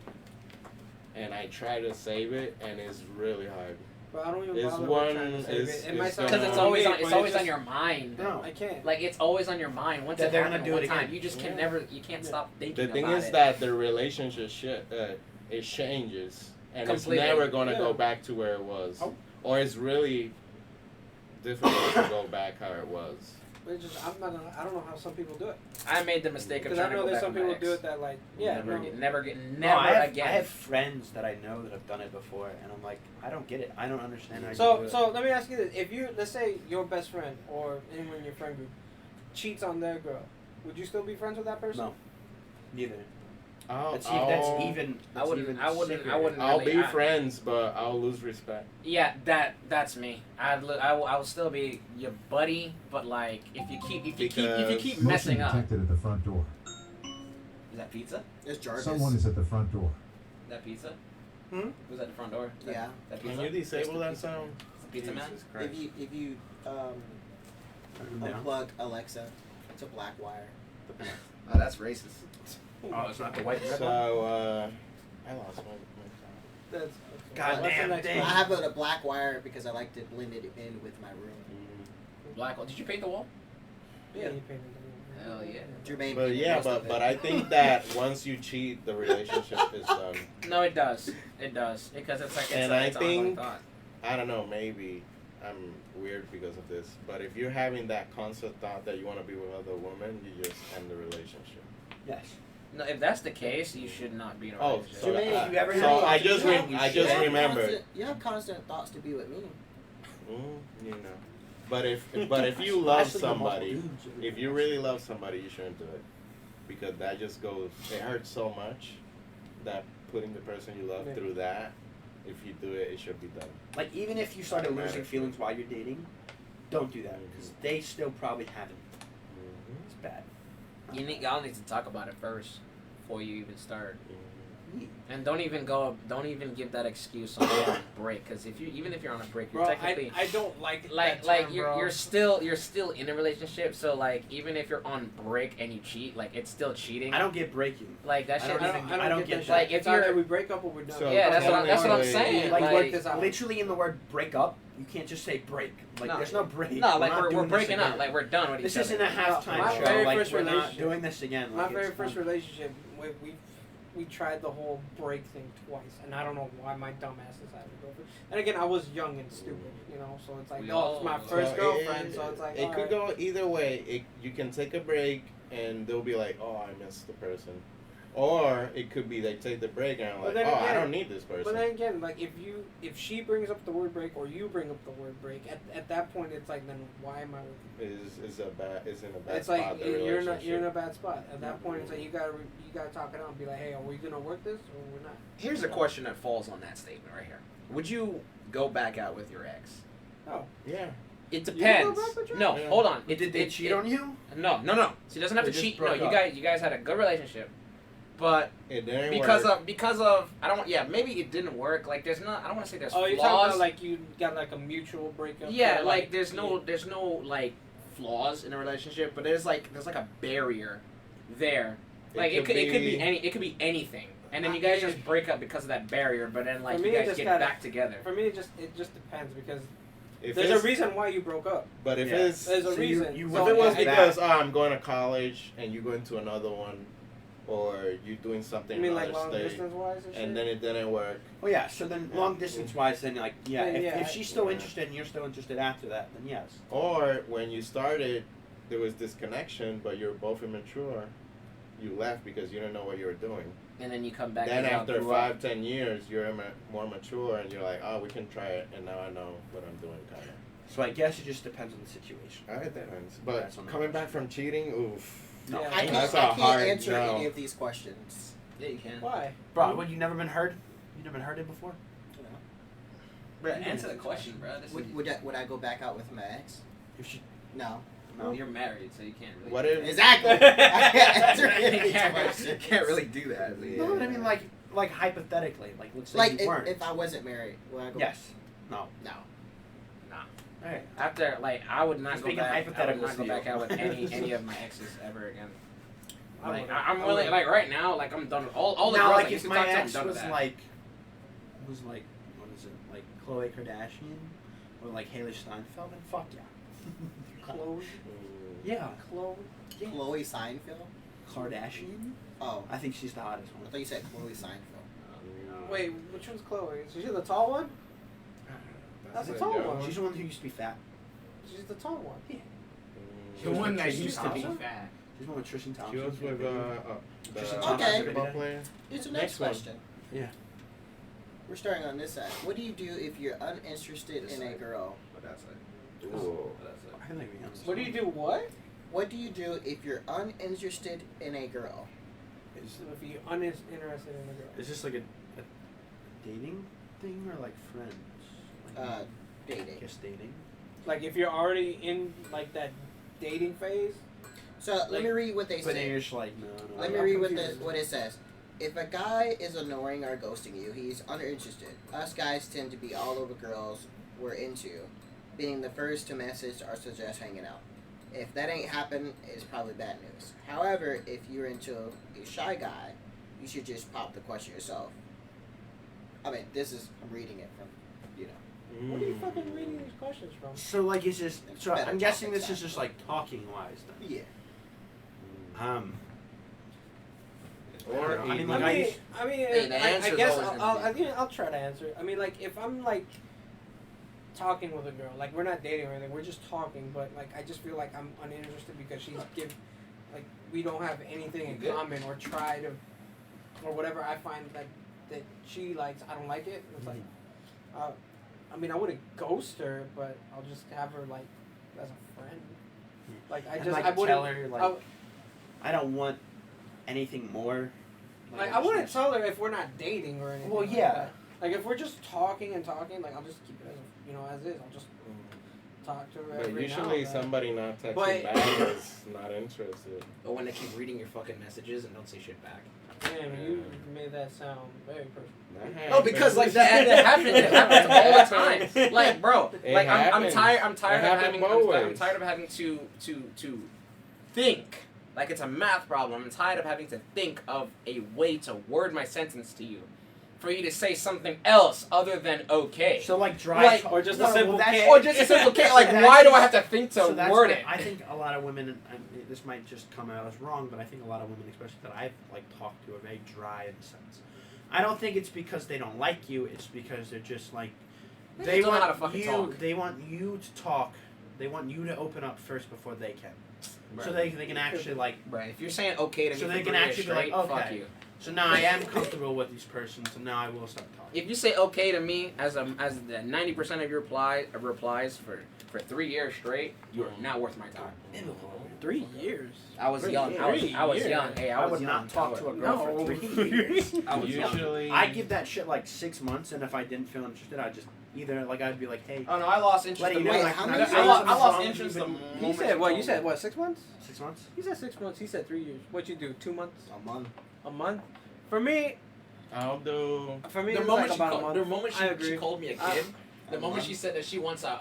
and I try to save it, and it's really hard. But I don't even It's bother one- with trying to save it's- it. It might it's sound Because gonna- it's like always weird, on, it's but always just- on your mind. No. I can't. Like, it's always on your mind. Once That it they're happened gonna do one it time, again. you just can Yeah. you can't stop thinking The about thing is it. that the relationship it changes, and Completely. it's never gonna Yeah. go back to where it was, Oh. or it's really difficult to go back how it was. But it's just, I don't know how some people do it. I made the mistake of Because trying I to know go there's back some with my people do ex. it that Never No, I have, again. I have friends that I know that have done it before, and I'm like, I don't get it. I don't understand how you So do it. so let me ask you this: if you, let's say your best friend or anyone in your friend group cheats on their girl, would you still be friends with that person? No. Neither. That's even. I wouldn't. I'll really, be friends, but I'll lose respect. Yeah, that's me. I will still be your buddy, but like if you keep messing up. Detected at the front door. Is that pizza? It's Jarvis. Someone is at the front door. Is that pizza? Hmm? Who's at the front door? Yeah. That pizza? Can you disable that sound? Is it Pizza Man? Jesus Christ. If you unplug Alexa, it's a black wire. Oh, that's racist. Oh, it's not the white red So, one? I lost my That's Goddamn that's the thing. I have a black wire because I like to blend it in with my room. Black wall. Did you paint the wall? Yeah, you painted the room. Hell yeah. Jermaine But painted yeah, most of but it. I think that once you cheat, the relationship is done. No, it does. It does because it's like And it's I an ongoing think- thought. I don't know, maybe I'm weird because of this, but if you're having that constant thought that you want to be with other women, you just end the relationship. Yes. No, if that's the case, you should not be in a Oh, relationship. so, Jermaine, you ever had so a I thought just to re- do that? I You just should. remembered. You have constant thoughts to be with me. You know, but if you love Especially the multiple somebody, dudes. if you really love somebody, you shouldn't do it, because that just goes. It hurts so much that putting the person you love Yeah. through that. If you do it, it should be done. Like, even if you started losing feelings while you're dating, don't do that. Mhm. Because they still probably haven't. It's bad. Y'all need to talk about it first before you even start. Mhm. And don't even give that excuse on a break, because even if you're on a break, you're Bro, technically I don't like like that term, you're bro. you're still in a relationship. So like even if you're on break and you cheat, like it's still cheating. I don't get breaking. like that I shit. don't I don't get get that. that. Like, Like if if either you're- we break up or we're done. So- Yeah, that's what I'm Technically- saying. Like, work this out. literally in the word break up, you can't just say break. Like, No. there's no break. No, like not we're doing this breaking again. up. Like we're done with This each isn't other. a halftime My show. very Like, first we're not relationship- doing this again. My Like, very it's first fun. relationship, we tried the whole break thing twice, and I don't know why my dumbass decided to go for it. And again, I was young and stupid, you know, so it's like, We oh, all it's my were. first So girlfriend, so it's like, it all could right. go either way. You can take a break and they'll be like, "Oh, I miss the person," or it could be they take the break and But like, then "Oh, I again- don't need this person." But then again, like if she brings up the word break or you bring up the word break, at that point it's like, then why am I with you? is in a bad It's spot. like the you're in relationship. a bad spot. At that point, it's like you gotta talk it out and be like, hey, are we gonna work this or we're not? Here's a question that falls on that statement right here. Would you go back out with your ex? Oh, Yeah. It You depends. go back with your No, ex? hold on. Did they cheat on you? No. She doesn't have They to just cheat. No, broke you up. guys had a good relationship, but It didn't because work. of I don't. Yeah, maybe it didn't work. Like there's not. I don't want to say there's oh, you're flaws. talking about like you got like a mutual breakup. Yeah, or, like there's no like flaws in a relationship, but there's like a barrier there. Like it could be anything, and then you guys just break up because of that barrier. But then like For you me, it guys just get gotta- back together. For me, it just depends because If there's it's- a reason why you broke up. But if Yeah. it's There's a So you- reason. you So, if it was yeah, because I'm going to college and you go into another one, or you doing something you mean in like another long state, distance wise and shit? and then it didn't work. Oh yeah. So then, long distance wise, then like yeah, Yeah, if she's still yeah. interested and you're still interested after that, then yes. Or when you started, there was this connection, but you're both immature. You left because you didn't know what you were doing. And then you come back. Then and y'all after grew up. 5-10 years, you're more mature, and you're like, oh, we can try it, and now I know what I'm doing, kind of. So I guess it just depends on the situation. Alright, that ends. But That's on the coming back from cheating, oof. No. Yeah. I That's can't a hard answer no. any of these questions. Yeah, you can. Why? Bro, what, you never been hurt? You never been hurted before? Bro, answer the question, bro. This is, Would I go back out with my ex? If she, No. no. You're married, so you can't really. What if Exactly. I can't answer any of these You questions. can't really do that. No, but I mean like hypothetically, like let's say Like you weren't. if I wasn't married, would I go? Yes. No. No. Alright. After like, I would not Just go making back. I would hypotheticals not go to back you. out with any of my exes ever again. I Like wouldn't. I'm I willing. wouldn't. Like right now, like I'm done with all the now, girls like I used if to talk my to. I'm ex done with was that. like what is it, like Khloe Kardashian or like Haley Steinfeld, then fuck yeah. Chloe. Yeah. Chloe. Yeah. Chloe Seinfeld. Kardashian? Oh, I think she's the hottest I one. thought you said Chloe Seinfeld. Wait, which one's Chloe? Is she the tall one? That's a it, tall yo. one. She's the one who used to be fat. She's the tall one. The one that Tristan used to be Thompson? fat. She's one with Tristan She Thompson. was with the Tristan Thompson. basketball player. Here's the Next next one. question. Yeah. We're starting on this side. What do you do if you're uninterested in a girl? What that's like. Ooh. What that's like. I think we What do you do? What? What do you do if you're uninterested in a girl? So if you're uninterested in a girl. Is this like a dating thing or like friends? Like, Dating. Just dating. Like if you're already in like that dating phase. So let me read what they But then say. you're just like, no. Let me read what it says. If a guy is annoying or ghosting you, he's uninterested. Us guys tend to be all over girls we're into, being the first to message or suggest hanging out. If that ain't happen, it's probably bad news. However, if you're into a shy guy, you should just pop the question yourself. I mean, I'm reading it from, What are you fucking reading these questions from? So like, it's just. So Better I'm guessing topic, this is just like talking wise then. Yeah. Or I mean, like, like, Hey, the I answer's guess always gonna be- I'll try to answer it. I mean, like, if I'm, like, talking with a girl, like, we're not dating or anything, we're just talking, but, like, I just feel like I'm uninterested because we don't have anything in common or try to, or whatever I find, like, that she likes, I don't like it. It's like, I mean, I wouldn't ghost her, but I'll just have her, like, as a friend. Like, I wouldn't tell her, like, I don't want anything more. Like, I wouldn't tell her if we're not dating or anything. Well, like yeah. that. Like, if we're just talking and talking, like, I'll just keep it as is. I'll just talk to her but every usually now and then. somebody not texting But- back is not interested. Or when they keep reading your fucking messages and don't say shit back. Damn, you made that sound very personal. No, because like That happens. It happens all the time. Like, bro, It like I'm happens. tired. I'm It tired of happens having. both I'm ways. tired of having to think like it's a math problem. I'm tired of having to think of a way to word my sentence to you, for you to say something else other than okay. So like dry Like- talk- or just no, a simple well, that's- K. Or just a simple okay. Like, That's why do I just- have to think to so that's word what- it? I think a lot of women, this might just come out as wrong, but I think a lot of women, especially that I've like talked to, are very dry in a sense. I don't think it's because they don't like you. It's because they're just like They don't know how to fucking talk. They want you to talk. They want you to open up first before they can, so Right. they can actually like. Right. If you're saying okay to me So for they can 3 years actually be like, straight, fuck okay. you. So now I am comfortable with these persons, so now I will start talking. If you say okay to me as the 90% of your replies for 3 years straight, you're not worth my time. 3 years. I was 3 young. years. I was 3 young. years. Hey, I I was would young. not talk to a girl No. for 3 years. I was young. Usually, I give that shit like 6 months, and if I didn't feel interested, I'd just either like I'd be like, hey, Oh no, I lost interest. Letting the you know, Wait, moment- how like, many not I saying lost something's wrong, interest the even- moment. He said what? You said what? 6 months? 6 months, He said 6 months. He said 3 years. What you do? 2 months? A month. A month? For me, I'll do. For me, The it's moment like she about a called, month. the moment I agree. she called me a Uh, kid, the a moment month? she said that she wants a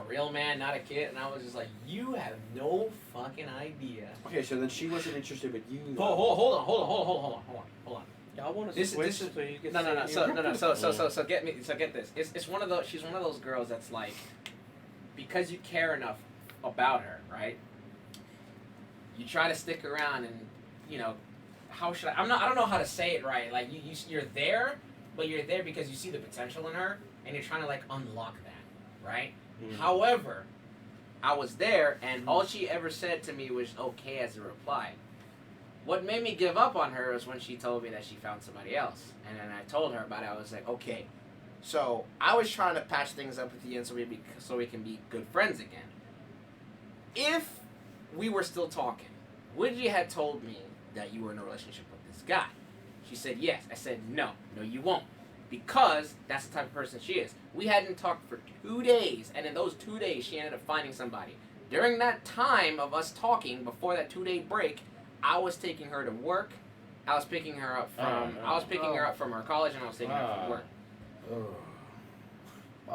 real man, not a kid, and I was just like, you have no fucking idea. Okay, so then she wasn't interested, but you. Hold on. Y'all want to This- switch this is- so you get No. you- So get this. It's one of those. She's one of those girls that's like, because you care enough about her, right? You try to stick around, and how should I? I don't know how to say it right. Like you're there, but you're there because you see the potential in her, and you're trying to like unlock that, right? However, I was there, and all she ever said to me was okay as a reply. What made me give up on her was when she told me that she found somebody else. And then I told her about it. I was like, okay. So I was trying to patch things up with you and so we can be good friends again. If we were still talking, would you have told me that you were in a relationship with this guy? She said yes. I said no. No, you won't. Because that's the type of person she is. We hadn't talked for 2 days, and in those 2 days, she ended up finding somebody. During that time of us talking, before that 2-day break, I was taking her to work. I was picking her up from her college, and I was taking her from work.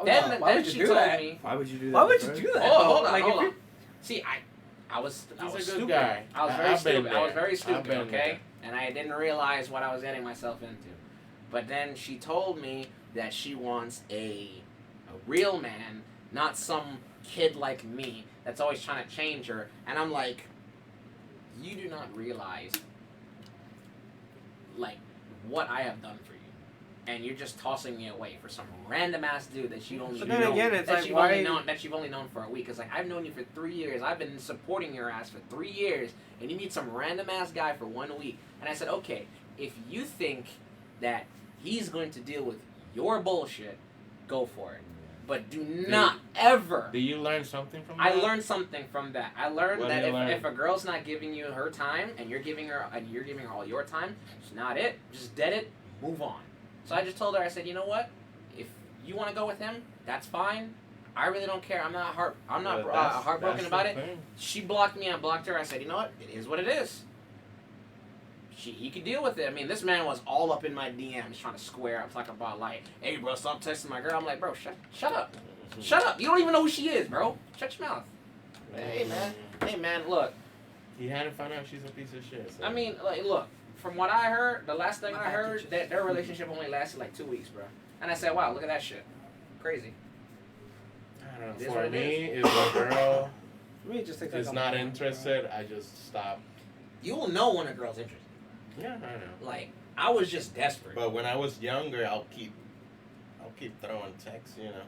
Then she told me. Why would you do that? Why would you right? do that? Hold on, Like, hold if on. you- See, I was He's a good stupid. guy. I was very I've been stupid. I was there. very I've stupid. been Okay, there. and I didn't realize what I was getting myself into. But then she told me that she wants a real man, not some kid like me that's always trying to change her. And I'm like, you do not realize, like, what I have done for you, and you're just tossing me away for some random ass dude that you only But then again, it's like, why? that you've only known for a week. It's like, I've known you for 3 years. I've been supporting your ass for 3 years, and you meet some random ass guy for 1 week. And I said, okay, if you think that he's going to deal with your bullshit, go for it. but do not ever. Do you learn something from that? I learned something from that. I learned What that did you learn? if a girl's not giving you her time and you're giving her all your time, it's not it. Just dead it. Move on. So I just told her. I said, you know what? If you want to go with him, that's fine. I really don't care. I'm not heartbroken about it. Thing. She blocked me. I blocked her. I said, you know what? It is what it is. He could deal with it. I mean, this man was all up in my DMs trying to square up, talking about like, hey, bro, stop texting my girl. I'm like, bro, shut up. Shut up. You don't even know who she is, bro. Shut your mouth. Hey, man, look. He hadn't found out she's a piece of shit. So. I mean, like, look, from what I heard, the last thing I heard, that their relationship only lasted like 2 weeks, bro. And I said, wow, look at that shit. Crazy. I don't It is know. what For it me, if a girl For me, it just takes is not interested, I just stop. You will know when a girl's interested. Yeah, I know. Like, I was just desperate. But when I was younger, I'll keep throwing texts, you know.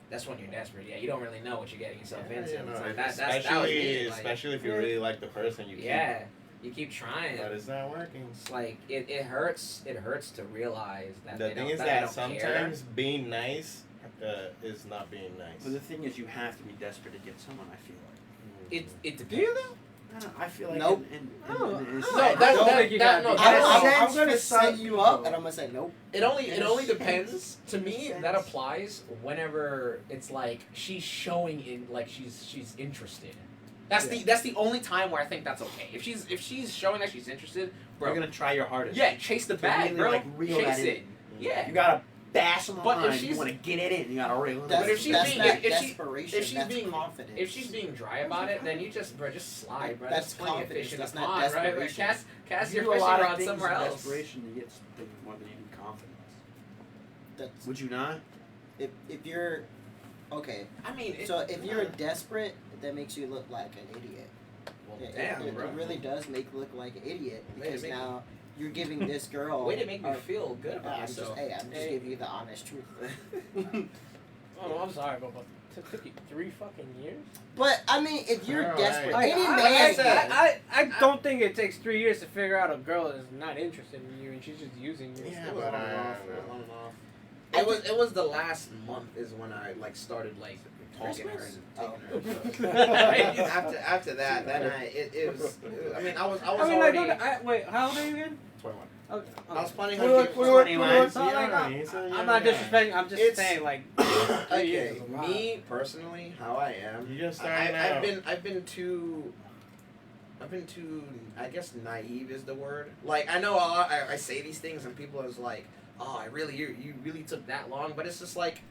That's when you're desperate. Yeah, you don't really know what you're getting yourself into. You know, It's like, that was especially me. Like, especially if you really like the person, you keep. yeah, you keep trying. But it's not working. It's like it hurts. It hurts to realize that The they thing don't, is that that they don't sometimes being nice is not being nice. But the thing is, you have to be desperate to get someone. I feel like. care. It depends. I don't know. I feel like. Nope. No, No, I'm gonna set you up, and I'm gonna say nope. It only Yes. depends. To me, Yes. that applies whenever it's like she's showing in, like she's interested. That's the only time where I think that's okay. If she's showing that she's interested, bro, You're gonna try your hardest. yeah, chase the To bag, really, bro. like, reel Chase that it. in. Yeah. You gotta bash them But if on. You she's- want to get it in. You gotta reel it in. That's, But if she's that's being- that if she- desperation. if she's that's being- confidence. If she's being dry about it, then you just slide, bro. That's There's plenty of confidence, fish in that's the not pond, right? Like, desperation. cast You your do a fishing lot of rod things somewhere in else. desperation to get something more than you do confidence. That's, Would you not? if you're okay. I mean, So if you're desperate, that makes you look like an idiot. well, It, damn, it, bro. it really does make you look like an idiot Way to because make now you're giving this girl. Way to make me a- feel good about I'm just myself. I'm just giving you the honest truth. Oh, no, I'm sorry, but it took you 3 fucking years? But I mean, if you're Alright. desperate, Like, any I, man. said, I don't think it takes 3 years to figure out a girl is not interested in you and she's just using you. Yeah, It was but on and I off. don't It was know. on and off. It was the last month is when I like started like talking to her and taking her. after that, then it was. I mean, I was I mean, already. like, wait, how old are you again? 21. Okay. I was planning What on do you want? So, like, I'm not disrespecting, I'm just It's- saying, like, 3 years Okay, is a lot. me personally, how I am. You just starting out. I've been too, I guess naive is the word. Like I know a lot, I say these things and people is like, oh, you really took that long, but it's just like,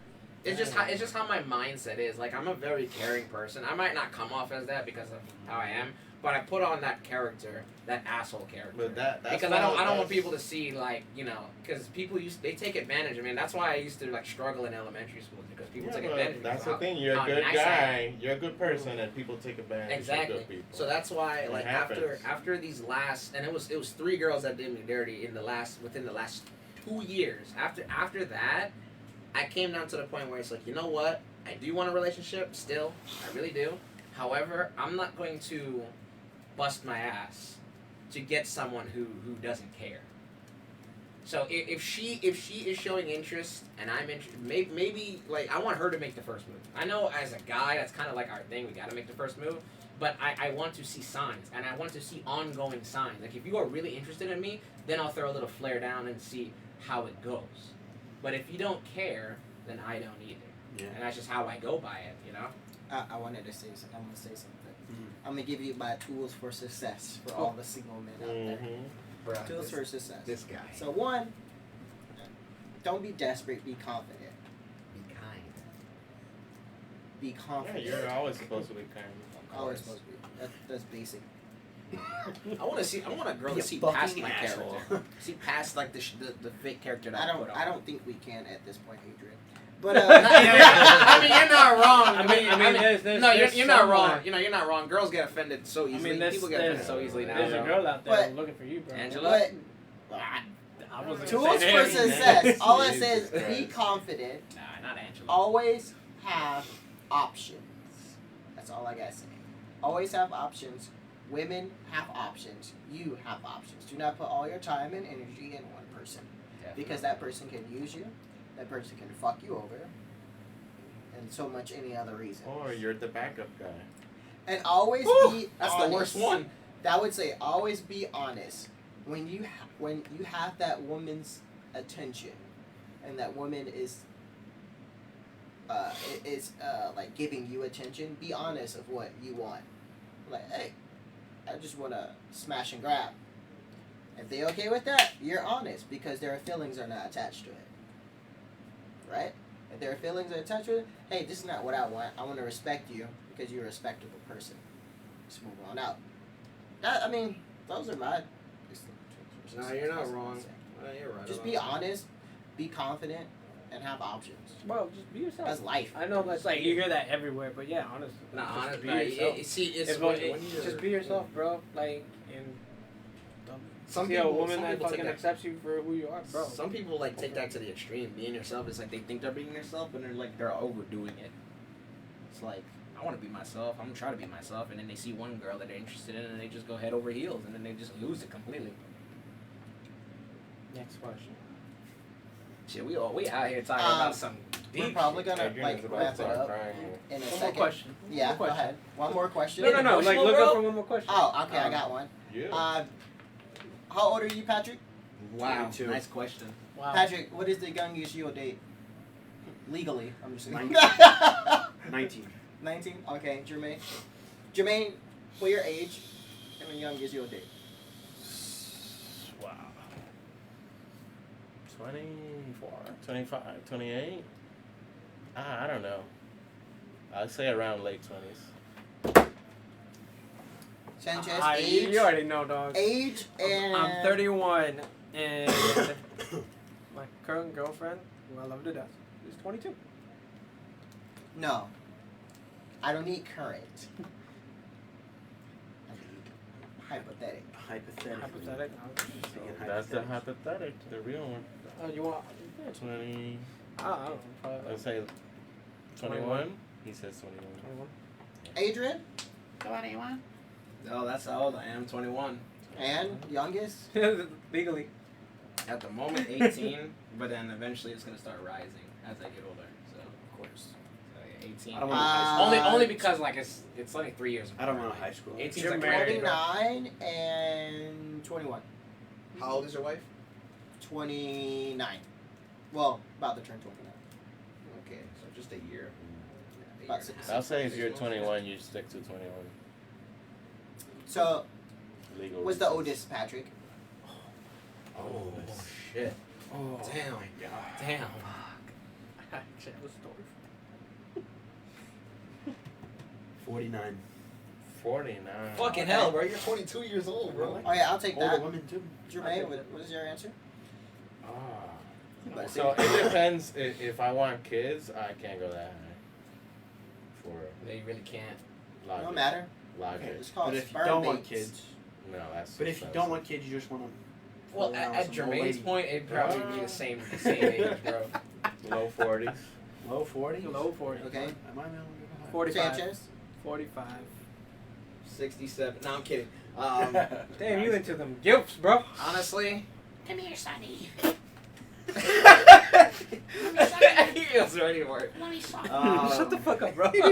it's just how my mindset is. Like I'm a very caring person. I might not come off as that because of how I am, but I put on that character, that asshole character. But that's Because I don't want people to see like because people they take advantage. I mean that's why I used to like struggle in elementary school because people took advantage. That's of the how- thing. You're a how good nice I am. guy. You're a good person, and people take advantage Exactly. of good people. So that's why It like happens. after these last and it was 3 girls that did me dirty within the last 2 years. After that, I came down to the point where it's like, you know what? I do want a relationship still. I really do. However, I'm not going to bust my ass to get someone who doesn't care. So if she is showing interest and I'm interested, maybe like I want her to make the first move. I know as a guy that's kind of like our thing. We got to make the first move. But I want to see signs and I want to see ongoing signs. Like if you are really interested in me, then I'll throw a little flare down and see how it goes. But if you don't care, then I don't either. Yeah. And that's just how I go by it, you know? I wanted to say something. I'm gonna say something. I'm gonna give you my tools for success for all the single men out there. Mm-hmm. Tools for success. This guy. So one, don't be desperate. Be confident. Be kind. Be Yeah, confident. you're always supposed to be kind. Always supposed to be. That's basic. I want a girl Be to a see past fucking my asshole. character. See past like the fake character that I put on. I don't think we can at this point, Adrian. But I mean, you're not wrong. I mean, there's you're not someone- wrong. You're not wrong. Girls get offended so I easily. mean, there's, People get offended so easily now. there's a bro. girl out there But- looking for you, bro. Angela? but I wasn't tools gonna say for anything. success. All I Jesus say is be Christ. confident. Nah, not Angela. Always have options. That's all I gotta say. Always have options. Women have options. You have options. Do not put all your time and energy in one person. Because that person can use you. That person can fuck you over. and so much any other reason. Or you're the backup guy. And always Woo! be That's honest. the worst one. That would say always be honest. When you have that woman's attention, and that woman is like giving you attention, be honest of what you want. Like, hey, I just want to smash and grab. If they okay with that, you're honest because their feelings are not attached to it. Right? If their feelings are attached to it, hey, this is not what I want. I want to respect you because you're a respectable person. Just move on out. I mean, those are my... No, you're not wrong. You're right. Just be honest, be confident, and have options. Bro, just be yourself. That's life. I know that's like you hear that everywhere, but yeah, honestly. Nah, just honestly, be yourself. it's Just be yourself, bro. Like, and some see people, a woman some that people fucking take that. accepts you for who you are, bro. Some people like take that to the extreme. Being yourself is like they think they're being themselves, and they're overdoing it. It's like, I want to be myself. I'm gonna try to be myself, and then they see one girl that they're interested in, and they just go head over heels, and then they just lose it completely. Next question. Shit, we out here talking about some We're deep probably shit. gonna Adrian like is about wrap to it start up crying. in a One more second. question. Yeah, One more go ahead. One more question. No, look Emotional, up bro? for one more question. Oh, okay, I got one. Yeah. How old are you, Patrick? Wow, 22. nice question. Wow. Patrick, what is the youngest you'll date? Legally, I'm just saying. 19. 19? Okay, Jermaine. Jermaine, for your age, and the youngest you'll date. Wow. 24, 25, 28? I don't know. I'd say around late 20s. Sanchez, I, age, you already know, dog. age, and... I'm 31, and my current girlfriend, who I love to death, is 22. No. I don't need current. I need hypothetical. Hypothetical. Hypothetic. That's the hypothetic, the real one. Oh, you want? 20, I don't know. Probably let's say 21. He says 21. 21. Adrian, 21. Oh, that's how old I am, 21. and youngest. Legally. At the moment, 18, but then eventually it's going to start rising as I get older. So, of course. So, yeah, 18. I don't want high school. Only because, like, it's only 3 years. I don't want a high school. 18 You're like married. 29 and 21. How old is your wife? 29. Well, about to turn 29. Okay, so just a year. About 6. I'll say if you're 21, you stick to 21. So, Legal. what's the oldest, Patrick? Oh, shit. Oh, Damn. my God. Damn. I actually have a story. 49. 49. Fucking hell, bro. You're 22 years old, bro. Oh, yeah, I'll take Older that. women, too. Jermaine, what is your answer? Ah. So it depends. If I want kids, I can't go that high. For No, you really can't. logic. No matter. Logic. It's called But if you sperm don't want banks. kids, No, that's. but if you don't want kids, you just want to. Well, at Jermaine's point, it'd probably be the same age, bro. low 40s. Low 40s? Low 40. Okay. Am I the only one? 45. Sanchez? 45. 67. No, I'm kidding. Damn, you into them gifts, bro. Honestly. Come here, Sonny. He was ready for it. Let me suck. Shut the fuck up, bro. Hey,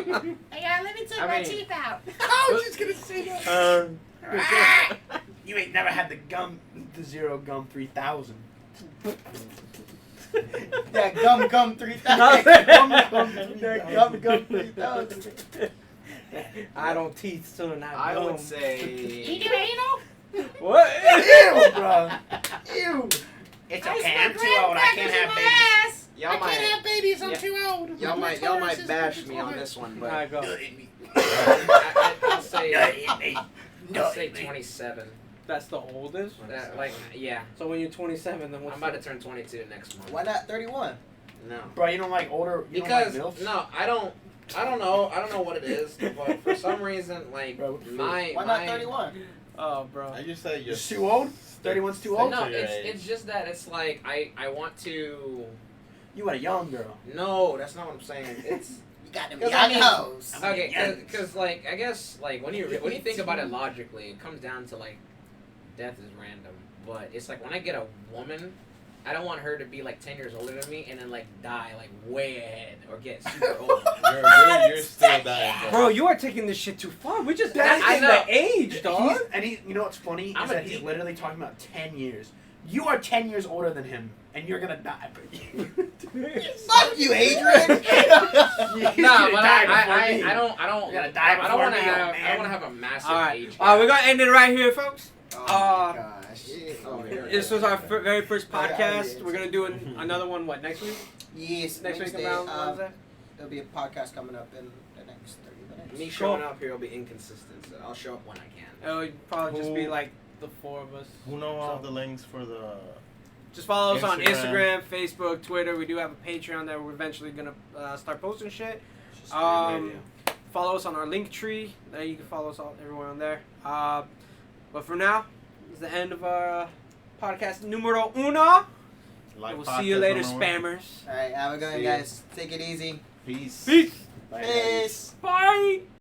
let me take I my mean- teeth out. I was just going to say that. You ain't never had the Zero Gum 3000. Yeah, gum 3000. Gum 3000. I don't teeth soon. I would say. You do anal? What? Ew, bro. Ew. It's I okay. smoke I'm too graham old. I crackers can't in have my babies. ass. Y'all I might- can't have babies. I'm yeah. too old. Y'all My might tolerance is bash too me on hard. this one, Alright, but go. I'll say. I'll say 27. That's the oldest? Like, yeah. So when you're 27, then I'm what's about to turn 22 next month. Why not 31? No. Bro, you don't like older. You Because don't like MILFs? no, I don't know what it is, but for some reason, like Bro, what the Why not 31? Oh, bro. I just say you're It's too old? 31's too old? No, to your age. it's just that it's like I want to. You want a young girl. No, that's not what I'm saying. It's You got them 'Cause young I mean- hoes. okay, because like I guess like when you think about it logically, it comes down to like death is random, but it's like when I get a woman, I don't want her to be like 10 years older than me and then like die like way ahead or get super old. You're still dying, Bro, you are taking this shit too far. We just I asking know. the age, dog. You know what's funny I'm is a that he's deep- literally talking about 10 years. You are 10 years older than him, and you're gonna die. Fuck you, Adrian. No, but I don't You're gonna die I don't want to before me, have old man. I don't want to have a massive Alright, age. we're gonna end it right here, folks. Oh my gosh. Oh, here we This go. was our very first Yeah, podcast. yeah. We're gonna do another one. What, next week? Yes, Next week Wednesday. around Wednesday. There'll be a podcast coming up in the next 30 minutes. Me showing up here will be inconsistent, so I'll show up when I can. It would probably just be like the four of us. Who know all the links for the? Just follow us on Instagram. Instagram, Facebook, Twitter. We do have a Patreon that we're eventually gonna start posting shit. Radio. Follow us on our link tree. There you can follow us all everywhere on there. But for now, this is the end of our podcast numero uno. Like We'll see you later, podcast number one. spammers. All right, have a good one, See ya. guys. Take it easy. Peace. Peace. Bye, guys. Peace. Bye.